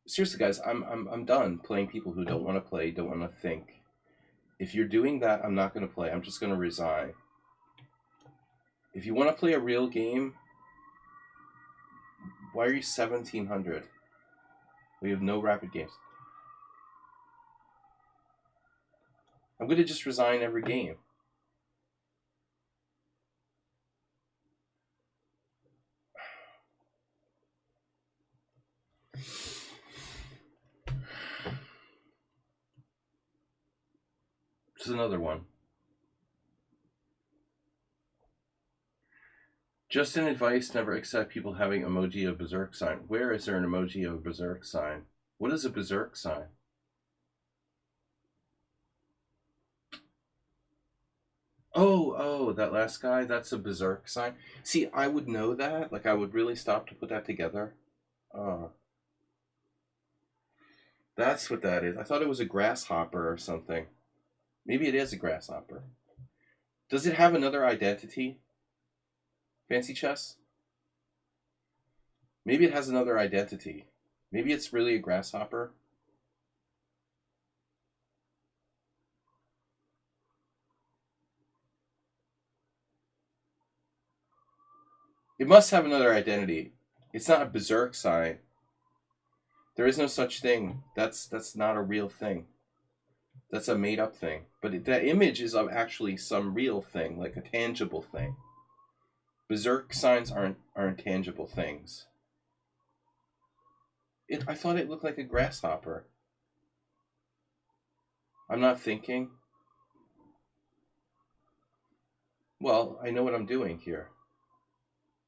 Seriously, guys, I'm done playing people who don't want to play, don't want to think. If you're doing that, I'm not going to play. I'm just going to resign. If you want to play a real game, why are you 1700? We have no rapid games. I'm going to just resign every game. This is another one. Just an advice, never accept people having emoji of berserk sign. Where is there an emoji of berserk sign? What is a berserk sign? Oh, that last guy, that's a berserk sign. See, I would know that. Like, I would really stop to put that together. That's what that is. I thought it was a grasshopper or something. Maybe it is a grasshopper. Does it have another identity? Fancy Chess? Maybe it has another identity. Maybe it's really a grasshopper. It must have another identity. It's not a berserk sign. There is no such thing. That's not a real thing. That's a made up thing. But that image is of actually some real thing, like a tangible thing. Berserk signs aren't tangible things. I thought it looked like a grasshopper. I'm not thinking. Well, I know what I'm doing here.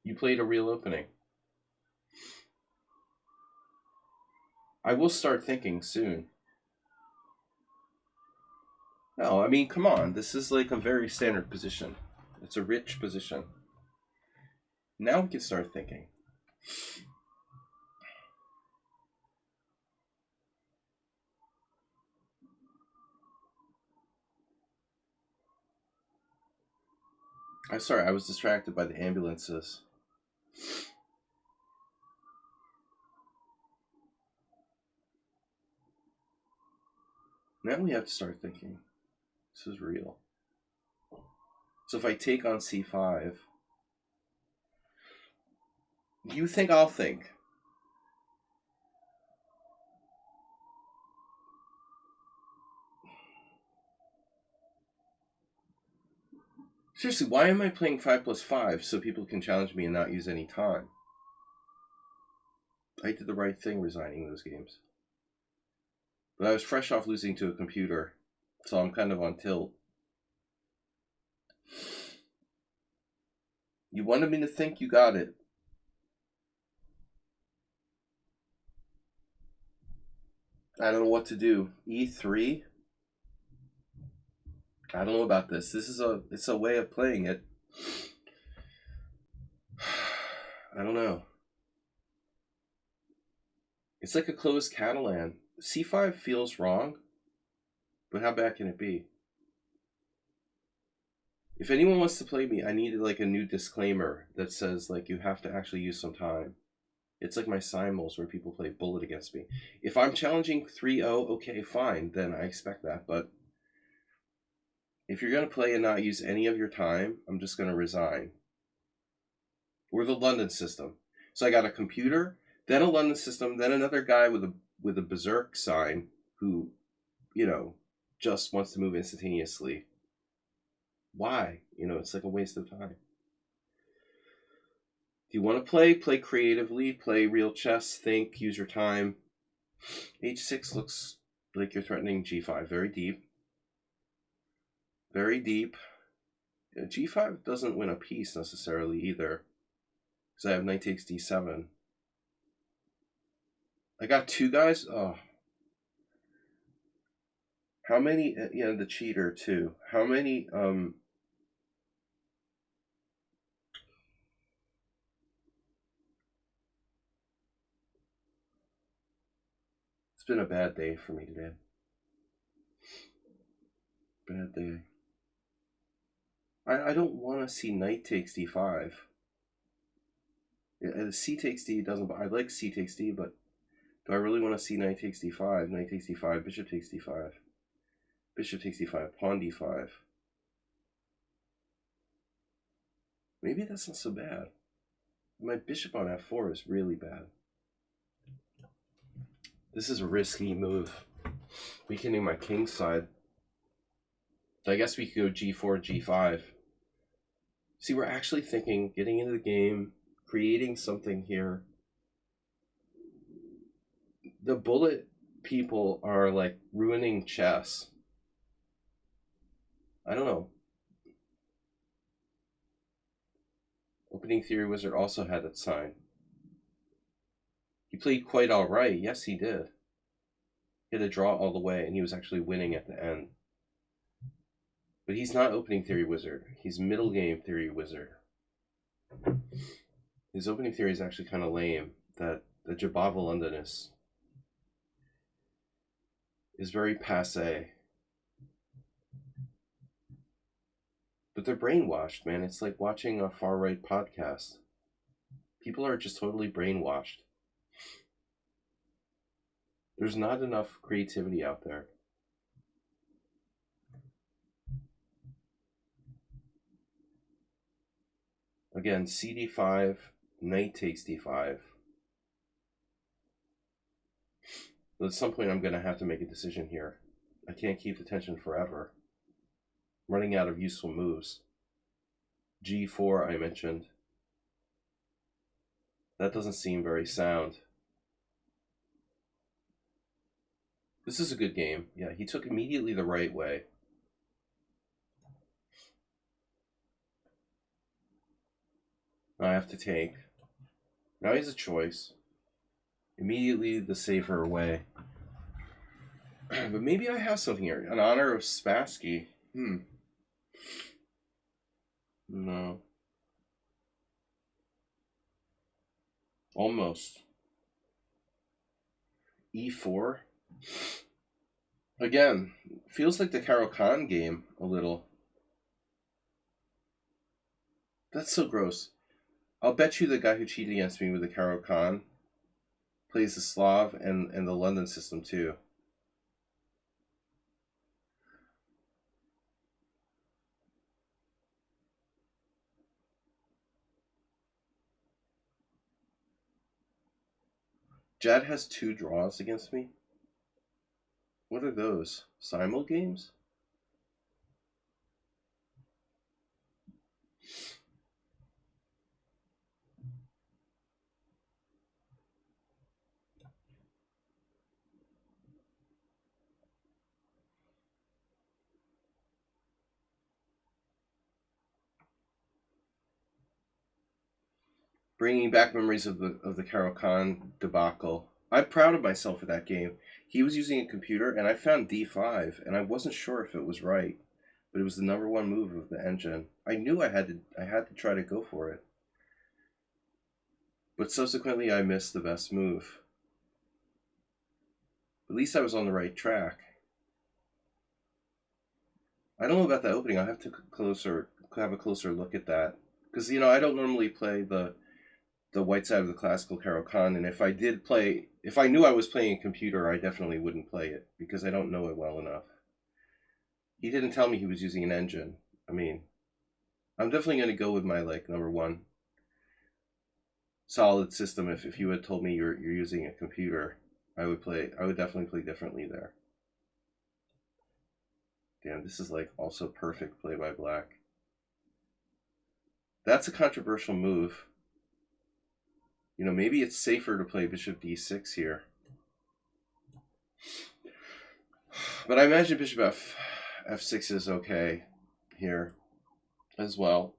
You played a real opening. I will start thinking soon. No, I mean, come on. This is like a very standard position. It's a rich position. Now we can start thinking. I'm sorry, I was distracted by the ambulances. Now we have to start thinking. This is real. So if I take on c5, you think I'll think. Seriously, why am I playing 5+5 so people can challenge me and not use any time? I did the right thing resigning those games. But I was fresh off losing to a computer, so I'm kind of on tilt. You wanted me to think, you got it. I don't know what to do. E3? I don't know about this. It's a way of playing it. I don't know. It's like a closed Catalan. C5 feels wrong, but how bad can it be? If anyone wants to play me, I needed like a new disclaimer that says like you have to actually use some time. It's like my simuls where people play bullet against me. If I'm challenging 3-0, okay, fine, then I expect that. But if you're going to play and not use any of your time, I'm just going to resign. We're the London system. So I got a computer, then a London system, then another guy with a berserk sign who, just wants to move instantaneously. Why? It's like a waste of time. If you want to play creatively, play real chess, think, use your time. H6 looks like you're threatening G5. Very deep. Very deep. G5 doesn't win a piece necessarily either. Because I have knight takes D7. I got two guys. Oh. How many? The cheater too. How many? It's been a bad day for me today. Bad day. I don't want to see knight takes D5. C takes D doesn't. I like C takes D, but do I really want to see knight takes D5? Knight takes D5. Bishop takes D5. Bishop takes D5. Pawn D5. Maybe that's not so bad. My bishop on F4 is really bad. This is a risky move. Weakening my king side. I guess we could go G4, G5. See, we're actually thinking, getting into the game, creating something here. The bullet people are like ruining chess. I don't know. Opening Theory Wizard also had that sign. He played quite all right. Yes, he did. He had a draw all the way, and he was actually winning at the end. But he's not Opening Theory Wizard. He's Middle Game Theory Wizard. His opening theory is actually kind of lame. That the Jabava London is very passé. But they're brainwashed, man. It's like watching a far-right podcast. People are just totally brainwashed. There's not enough creativity out there. Again, cd5, knight takes d5. But at some point, I'm going to have to make a decision here. I can't keep the tension forever. I'm running out of useful moves. g4, I mentioned. That doesn't seem very sound. This is a good game. Yeah, he took immediately the right way. Now I have to take. Now he has a choice. Immediately the safer way. But maybe I have something here. In honor of Spassky. No. Almost. e4. Again, feels like the Caro-Kann game a little. That's so gross. I'll bet you the guy who cheated against me with the Caro-Kann plays the Slav and the London system too. Jad has 2 draws against me. What are those? Simul games? Bringing back memories of the Caro-Kann debacle. I'm proud of myself for that game. He was using a computer, and I found d5, and I wasn't sure if it was right, but it was the #1 move of the engine. I knew I had to try to go for it, but subsequently I missed the best move. At least I was on the right track. I don't know about that opening. I'll have to have a closer look at that, because I don't normally play the white side of the classical Caro-Kann, and if I knew I was playing a computer, I definitely wouldn't play it, because I don't know it well enough. He didn't tell me he was using an engine. I mean, I'm definitely going to go with my, #1 solid system. If you had told me you're using a computer, I would definitely play differently there. Damn, this is, also perfect play by black. That's a controversial move. Maybe it's safer to play bishop d6 here. But I imagine bishop f6 is okay here as well.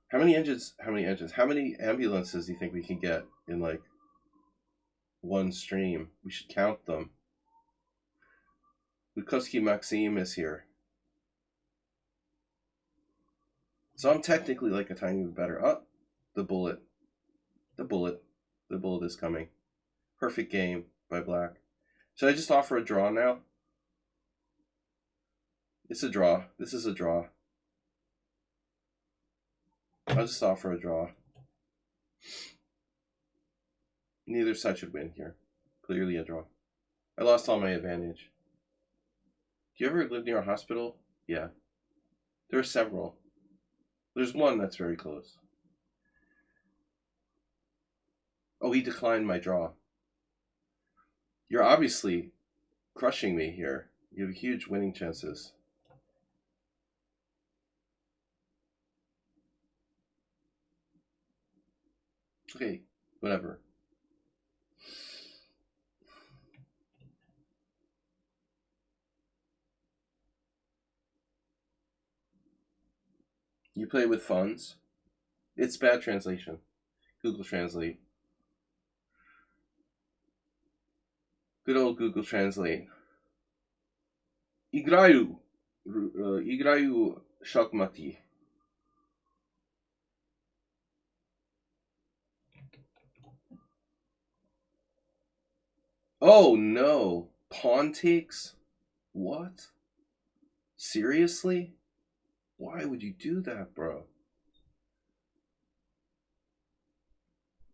How many ambulances do you think we can get in, one stream? We should count them. Bukowski Maxim is here. So I'm technically a tiny bit better. Oh, the bullet. The bullet is coming. Perfect game by black. Should I just offer a draw now? It's a draw. This is a draw. I'll just offer a draw. Neither side should win here. Clearly a draw. I lost all my advantage. Do you ever live near a hospital? Yeah. There are several. There's one that's very close. Oh, he declined my draw. You're obviously crushing me here. You have huge winning chances. Okay, whatever. You play with funds? It's bad translation. Google Translate. Good old Google Translate. Igraju шахматы. Oh no. Pawn takes? What? Seriously? Why would you do that, bro?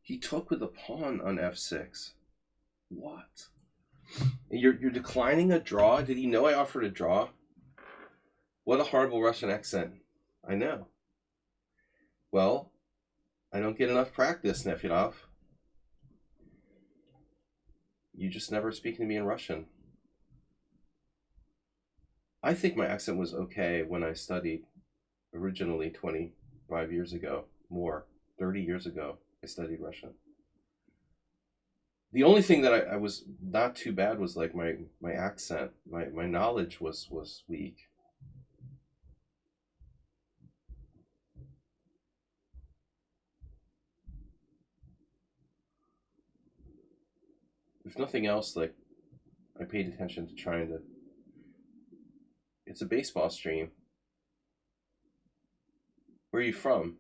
He took with a pawn on f6. What? You're declining a draw? Did he know I offered a draw? What a horrible Russian accent. I know. Well, I don't get enough practice, Nefyadov. You just never speak to me in Russian. I think my accent was okay when I studied originally 25 years ago. More, 30 years ago, I studied Russian. The only thing that I was not too bad was like my accent. My knowledge was weak. If nothing else, like I paid attention to trying to. It's a baseball stream. Where are you from?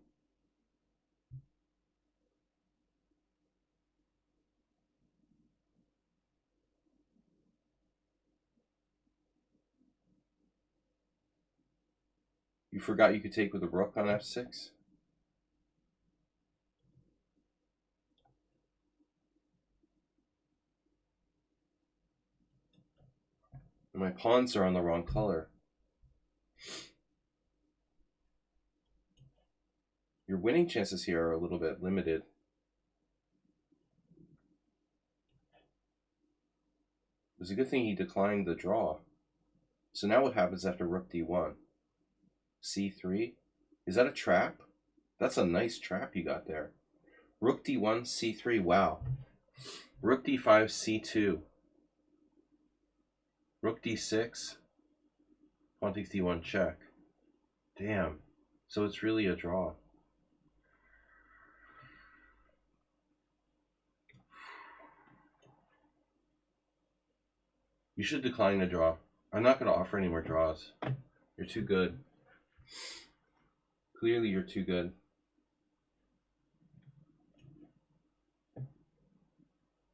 You forgot you could take with a rook on f6? And my pawns are on the wrong color. Your winning chances here are a little bit limited. It was a good thing he declined the draw. So now what happens after rook d1? c3? Is that a trap? That's a nice trap you got there. Rook d1, c3, wow. Rook d5, c2. Rook d6. Pawn takes d1, check. Damn. So it's really a draw. You should decline the draw. I'm not going to offer any more draws. You're too good. Clearly you're too good.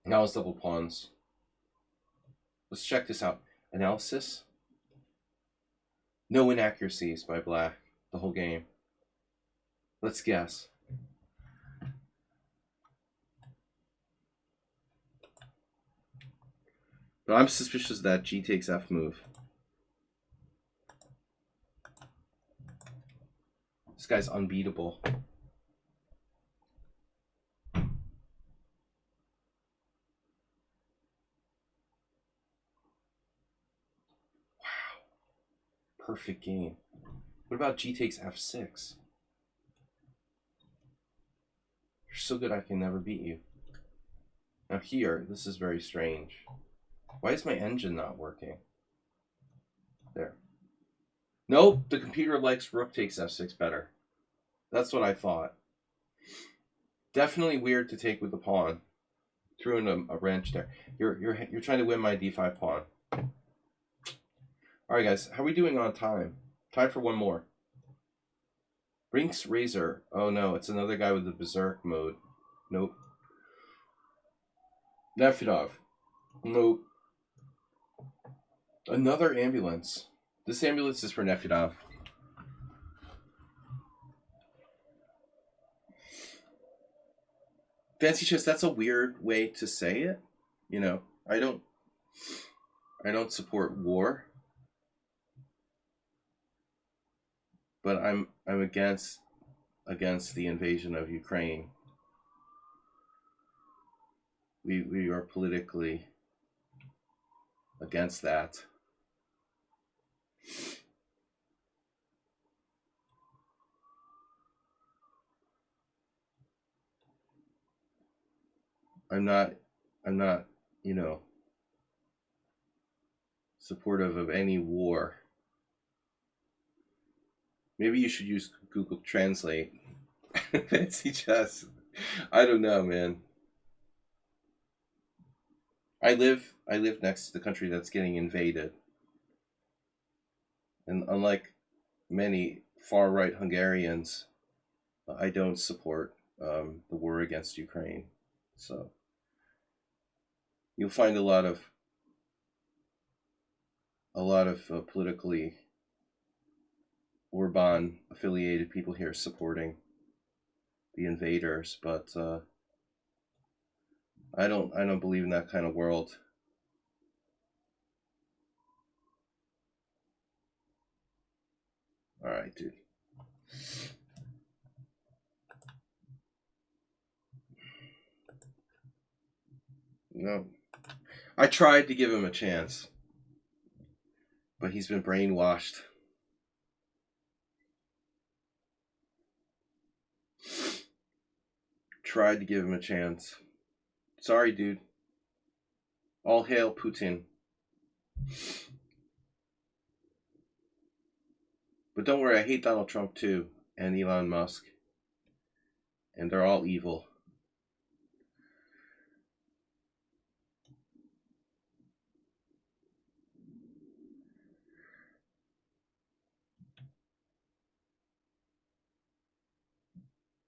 Now it's double pawns. Let's check this out. Analysis. No inaccuracies by black the whole game. Let's guess. But I'm suspicious of that g takes f move. This guy's unbeatable. Wow. Perfect game. What about g takes f6? You're so good I can never beat you. Now here, this is very strange. Why is my engine not working? There. Nope, the computer likes rook takes f6 better. That's what I thought. Definitely weird to take with the pawn. Threw in a wrench there. You're trying to win my d5 pawn. All right, guys, how are we doing on time? Time for one more. Brinks Razor. Oh no, it's another guy with the berserk mode. Nope. Nefyadov. Nope. Another ambulance. This ambulance is for Nefyadov. Fancy chess, that's a weird way to say it. You know, I don't support war. But I'm against the invasion of Ukraine. We are politically against that. I'm not, you know, supportive of any war. Maybe you should use Google Translate. Fancy chess. I don't know, man. I live next to the country that's getting invaded. And unlike many far-right Hungarians, I don't support the war against Ukraine. So you'll find a lot of politically Orban affiliated people here supporting the invaders, but I don't believe in that kind of world. All right, dude. No. I tried to give him a chance, but he's been brainwashed. Tried to give him a chance. Sorry, dude. All hail Putin. But don't worry, I hate Donald Trump too, and Elon Musk. And they're all evil.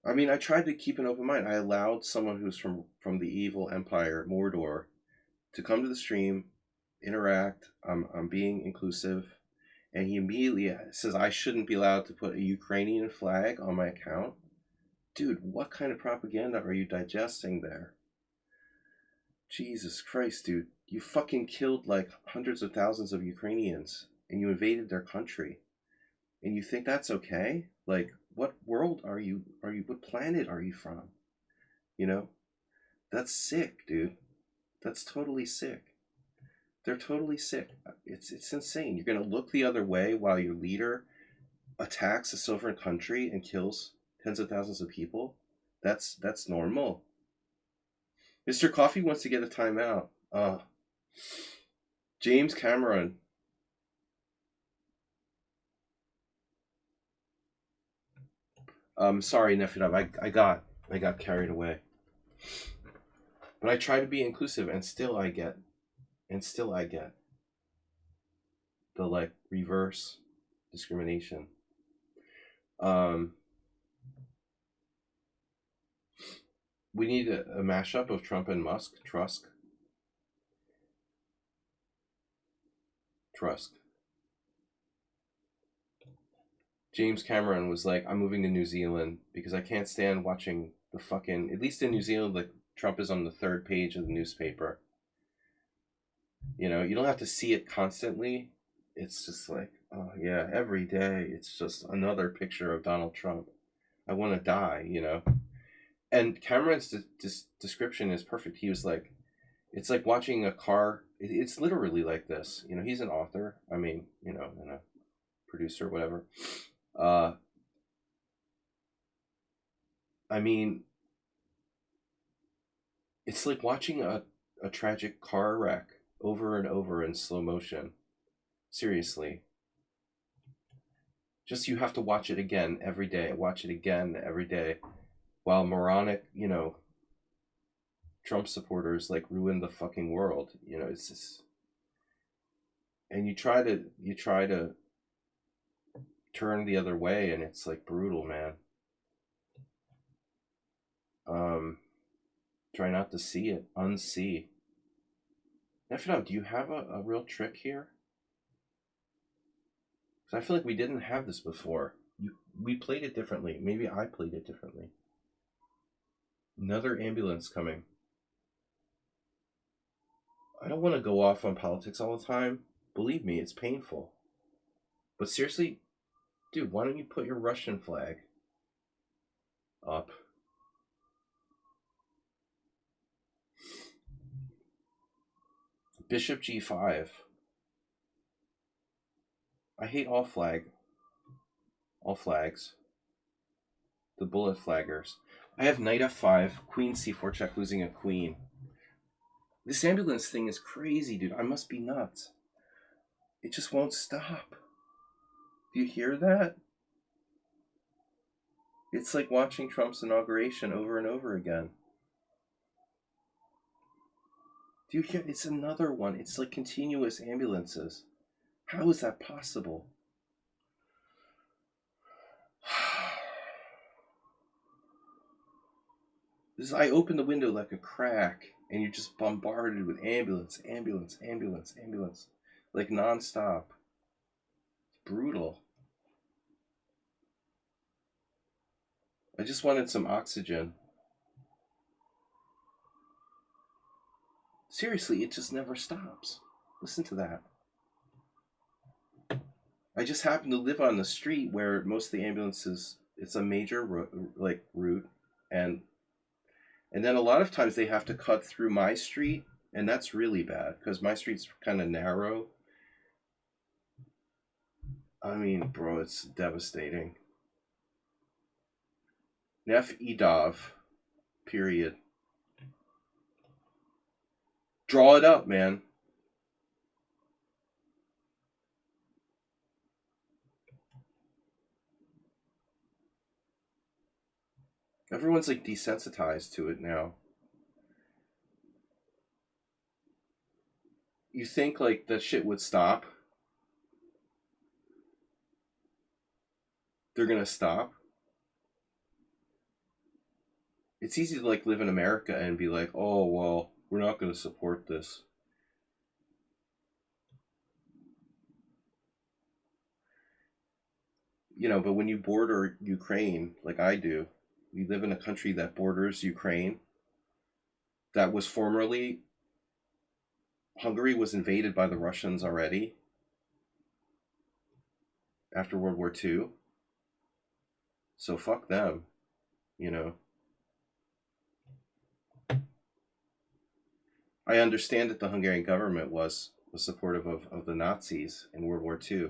I mean, I tried to keep an open mind. I allowed someone who's from the evil empire, Mordor, to come to the stream, interact. I'm being inclusive. And he immediately says I shouldn't be allowed to put a Ukrainian flag on my account. Dude, what kind of propaganda are you digesting there? Jesus Christ, dude. You fucking killed like hundreds of thousands of Ukrainians and you invaded their country. And you think that's okay? Like, what world are you what planet are you from? You know? That's sick, dude. That's totally sick. They're totally sick. It's insane. You're gonna look the other way while your leader attacks a sovereign country and kills tens of thousands of people. That's normal. Mr. Coffee wants to get a timeout. James Cameron. Sorry, Nefidov. I got carried away. But I try to be inclusive, and still I get the like reverse discrimination. We need a mashup of Trump and Musk. Trusk. James Cameron was like, I'm moving to New Zealand because I can't stand watching the fucking, at least in New Zealand, like Trump is on the third page of the newspaper. You know, you don't have to see it constantly. It's just like, oh yeah, every day it's just another picture of Donald Trump. I want to die, you know. And Cameron's description is perfect. He was like, it's like watching a car. It's literally like this. You know, he's an author. I mean, you know, and a producer, whatever. I mean, it's like watching a tragic car wreck over and over in slow motion. Seriously. Just you have to watch it again every day. Watch it again every day. While moronic, you know, Trump supporters like ruin the fucking world. You know, it's just, and you try to turn the other way, and it's like brutal, man. Try not to see it, unsee. Nefidov, do you have a real trick here? Because I feel like we didn't have this before. We played it differently. Maybe I played it differently. Another ambulance coming. I don't want to go off on politics all the time. Believe me, it's painful. But seriously, dude, why don't you put your Russian flag up? Bishop g5. I hate all flags. The bullet flaggers. I have knight f5, queen c4 check, losing a queen. This ambulance thing is crazy, dude. I must be nuts. It just won't stop. Do you hear that? It's like watching Trump's inauguration over and over again. Do you hear? It's another one. It's like continuous ambulances. How is that possible? I open the window like a crack, and you're just bombarded with ambulance, like nonstop. It's brutal. I just wanted some oxygen. Seriously, it just never stops. Listen to that. I just happen to live on the street where most of the ambulances It's a major route, and then a lot of times they have to cut through my street, and that's really bad because my street's kind of narrow. I mean, bro, it's devastating. Nef Edav, period. Draw it up, man. Everyone's like desensitized to it now. You think like that shit would stop? They're gonna stop? It's easy to like live in America and be like, oh well, we're not gonna support this. You know, but when you border Ukraine, like I do, we live in a country that borders Ukraine. That was formerly Hungary was invaded by the Russians already after World War II. So fuck them, you know. I understand that the Hungarian government was supportive of the Nazis in World War II.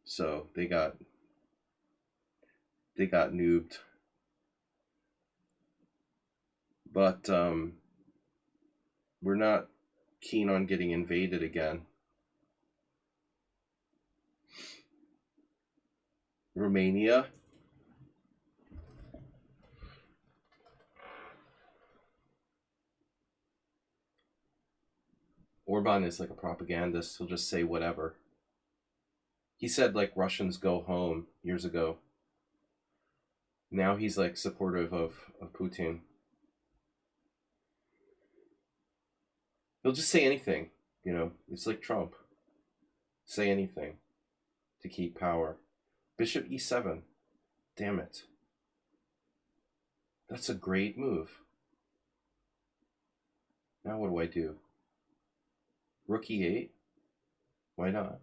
So they got noobed. But we're not keen on getting invaded again. Romania. Orban is like a propagandist. He'll just say whatever. He said like Russians go home years ago. Now he's like supportive of Putin. He'll just say anything, you know. It's like Trump. Say anything to keep power. Bishop e7. Damn it. That's a great move. Now what do I do? Rook e8? Why not?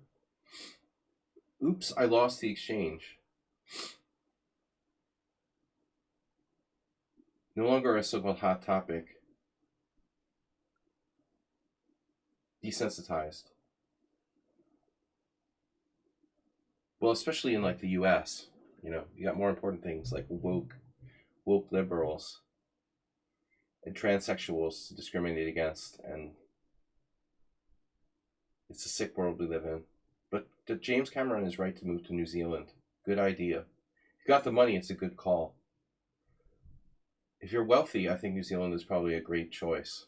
Oops, I lost the exchange. No longer a so-called hot topic. Desensitized. Well, especially in like the US, you know, you got more important things like woke liberals and transsexuals to discriminate against, and it's a sick world we live in. But James Cameron is right to move to New Zealand. Good idea. If you got the money, it's a good call. If you're wealthy, I think New Zealand is probably a great choice.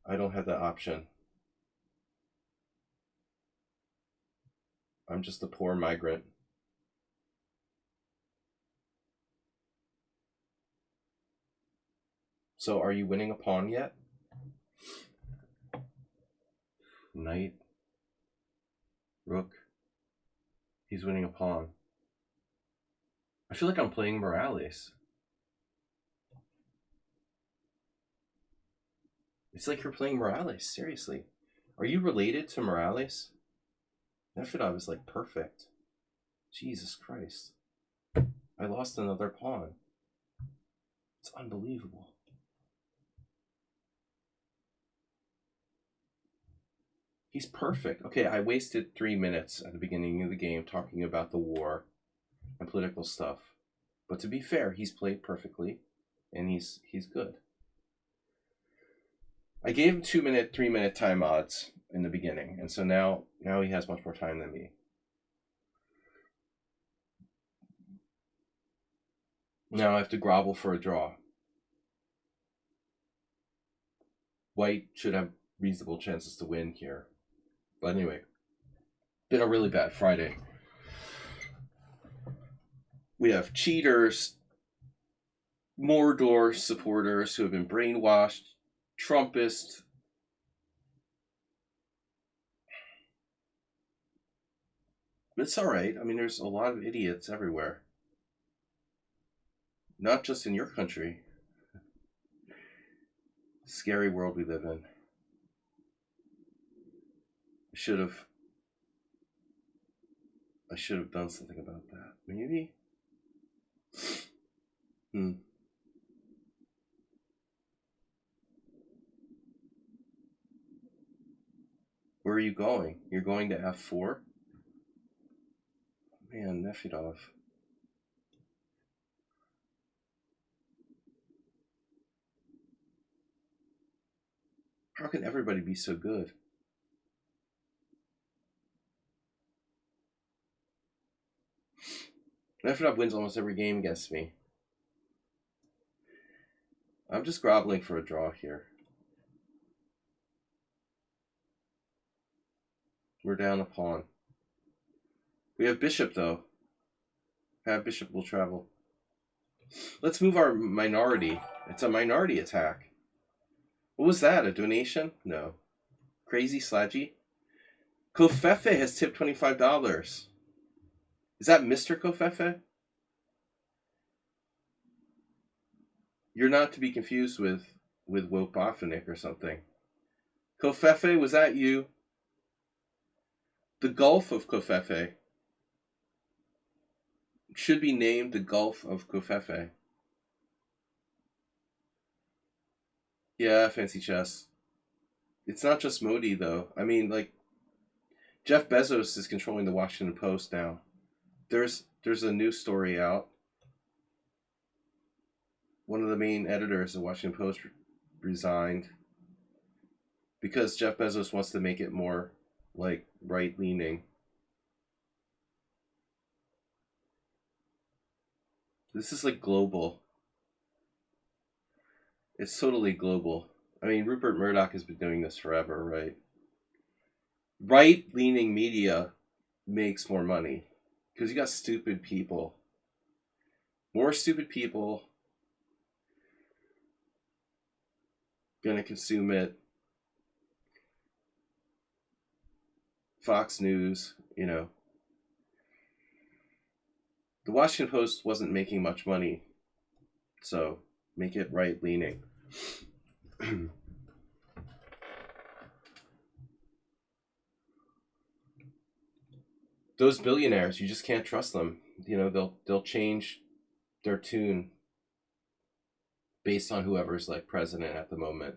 I don't have that option. I'm just a poor migrant. So are you winning a pawn yet? Knight. Rook. He's winning a pawn. I feel like I'm playing Morales. It's like you're playing Morales, seriously. Are you related to Morales? Nefedov is like perfect. Jesus Christ. I lost another pawn. It's unbelievable. He's perfect. Okay, I wasted 3 minutes at the beginning of the game talking about the war and political stuff. But to be fair, he's played perfectly, and he's good. I gave him 2 minute, 3 minute time odds in the beginning, and so now he has much more time than me. Now I have to grovel for a draw. White should have reasonable chances to win here. But anyway, been a really bad Friday. We have cheaters, Mordor supporters who have been brainwashed, Trumpists. It's all right. I mean, there's a lot of idiots everywhere. Not just in your country. Scary world we live in. Should have I should have done something about that. Maybe? Hmm. Where are you going? You're going to f4? Man, Nefedov. How can everybody be so good? Nefedov wins almost every game against me. I'm just groveling for a draw here. We're down a pawn. We have bishop, though. Have bishop will travel. Let's move our minority. It's a minority attack. What was that? A donation? No. Crazy Sludgy? Kofefe has tipped $25. Is that Mr. Kofefe? You're not to be confused with Woke Bofanik or something. Kofefe, was that you? The Gulf of Kofefe should be named the Gulf of Kofefe. Yeah, fancy chess. It's not just Modi, though. I mean, like, Jeff Bezos is controlling the Washington Post now. There's a new story out. One of the main editors of the Washington Post resigned because Jeff Bezos wants to make it more, like, right-leaning. This is, like, global. It's totally global. I mean, Rupert Murdoch has been doing this forever, right? Right-leaning media makes more money because you got stupid people. More stupid people gonna consume it. Fox News, you know. The Washington Post wasn't making much money, so make it right-leaning. Those billionaires, you just can't trust them. You know, they'll change their tune based on whoever's like president at the moment.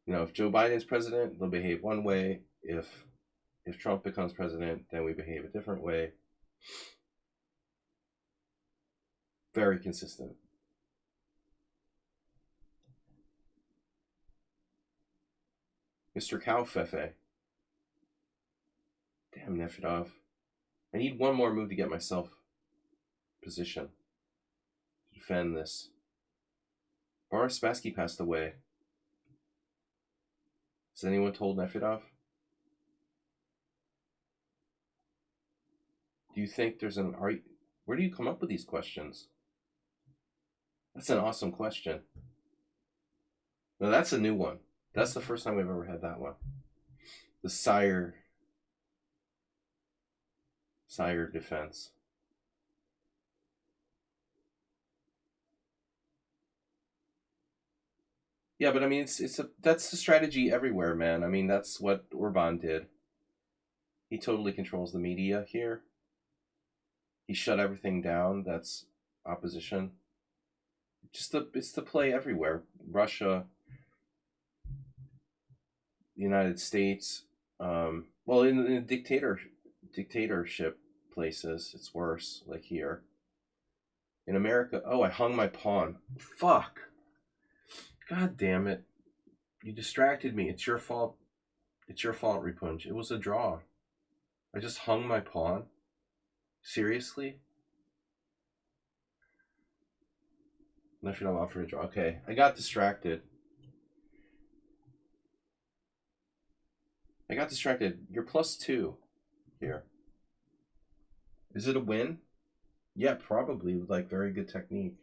You know, if Joe Biden's president, they'll behave one way. If Trump becomes president, then we behave a different way. Very consistent. Mr. Cowfefe. Damn, Nefedov. I need one more move to get myself position to defend this. Boris Spassky passed away. Has anyone told Nefedov? Do you think there's an... Where do you come up with these questions? That's an awesome question. No, that's a new one. That's the first time we've ever had that one. The sire defense. Yeah, but I mean, that's the strategy everywhere, man. I mean, that's what Orban did. He totally controls the media here. He shut everything down. That's opposition. It's the play everywhere. Russia, the United States. Well, in dictatorship places, it's worse. Like here. In America, oh, I hung my pawn. Fuck. God damn it. You distracted me. It's your fault. It's your fault, Repunj. It was a draw. I just hung my pawn. Seriously? If you don't offer a draw. Okay, I got distracted. You're +2 here. Is it a win? Yeah, probably with like very good technique.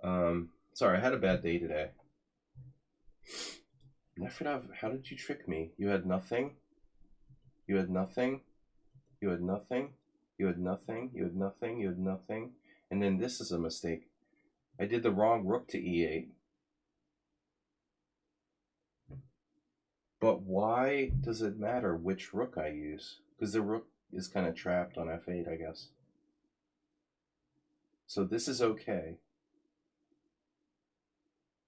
Sorry, I had a bad day today. Nefedov, how did you trick me? You had nothing? You had nothing? You had nothing? You had nothing? You had nothing? You had nothing? And then this is a mistake. I did the wrong rook to e8. But why does it matter which rook I use? Because the rook is kind of trapped on f8, I guess. So this is okay.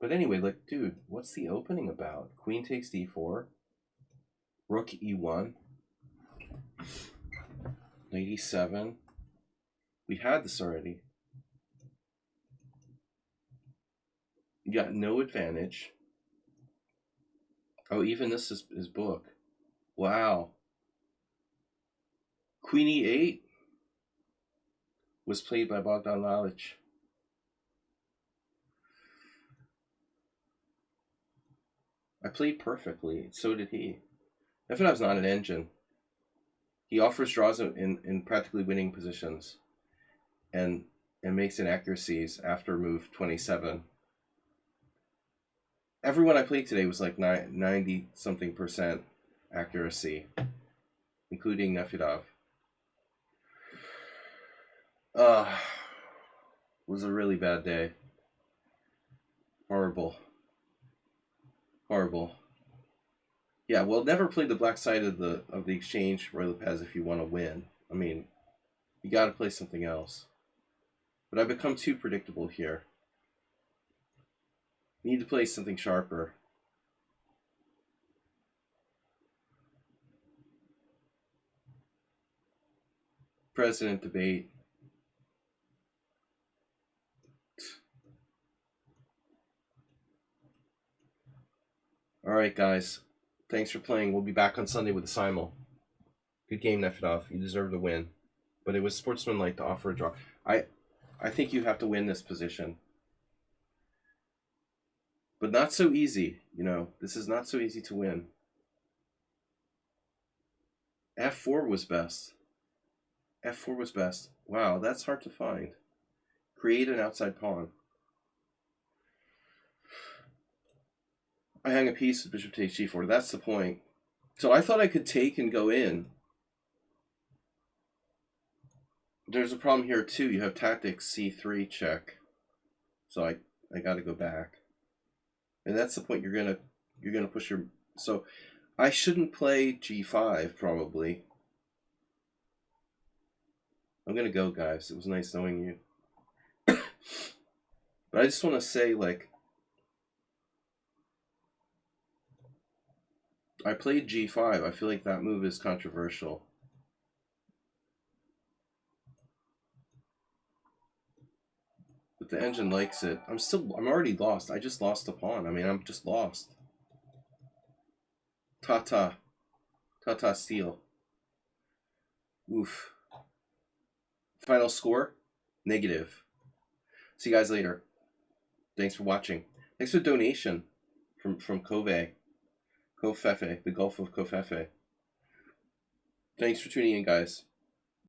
But anyway, like, dude, what's the opening about? Queen takes d4. Rook e1. Knight e7. We had this already. You got no advantage. Oh, even this is his book. Wow. Queen e8 was played by Bogdan Lalich. I played perfectly. So did he. Nefedov's not an engine. He offers draws in practically winning positions and makes inaccuracies after move 27. Everyone I played today was like 90-something% accuracy, including Nefedov. It was a really bad day. Horrible. Horrible. Yeah, well, never play the black side of the exchange, Roy Lopez, if you want to win. I mean, you got to play something else. But I've become too predictable here. You need to play something sharper. President debate. All right, guys. Thanks for playing. We'll be back on Sunday with the Simul. Good game, Nefedov. You deserve to win. But it was sportsmanlike to offer a draw. I think you have to win this position. But not so easy, you know. This is not so easy to win. F4 was best. F4 was best. Wow, that's hard to find. Create an outside pawn. I hang a piece, bishop takes g4. That's the point. So I thought I could take and go in. There's a problem here too. You have tactics c3 check. So I got to go back. And that's the point. You're gonna push your. So I shouldn't play g5 probably. I'm gonna go, guys. It was nice knowing you. But I just want to say, like, I played g5. I feel like that move is controversial. But the engine likes it. I'm already lost. I just lost a pawn. I mean, I'm just lost. Ta-ta. Ta-ta steal. Oof. Final score? Negative. See you guys later. Thanks for watching. Thanks for the donation from Kove. Kofefe, the Gulf of Kofefe. Thanks for tuning in, guys.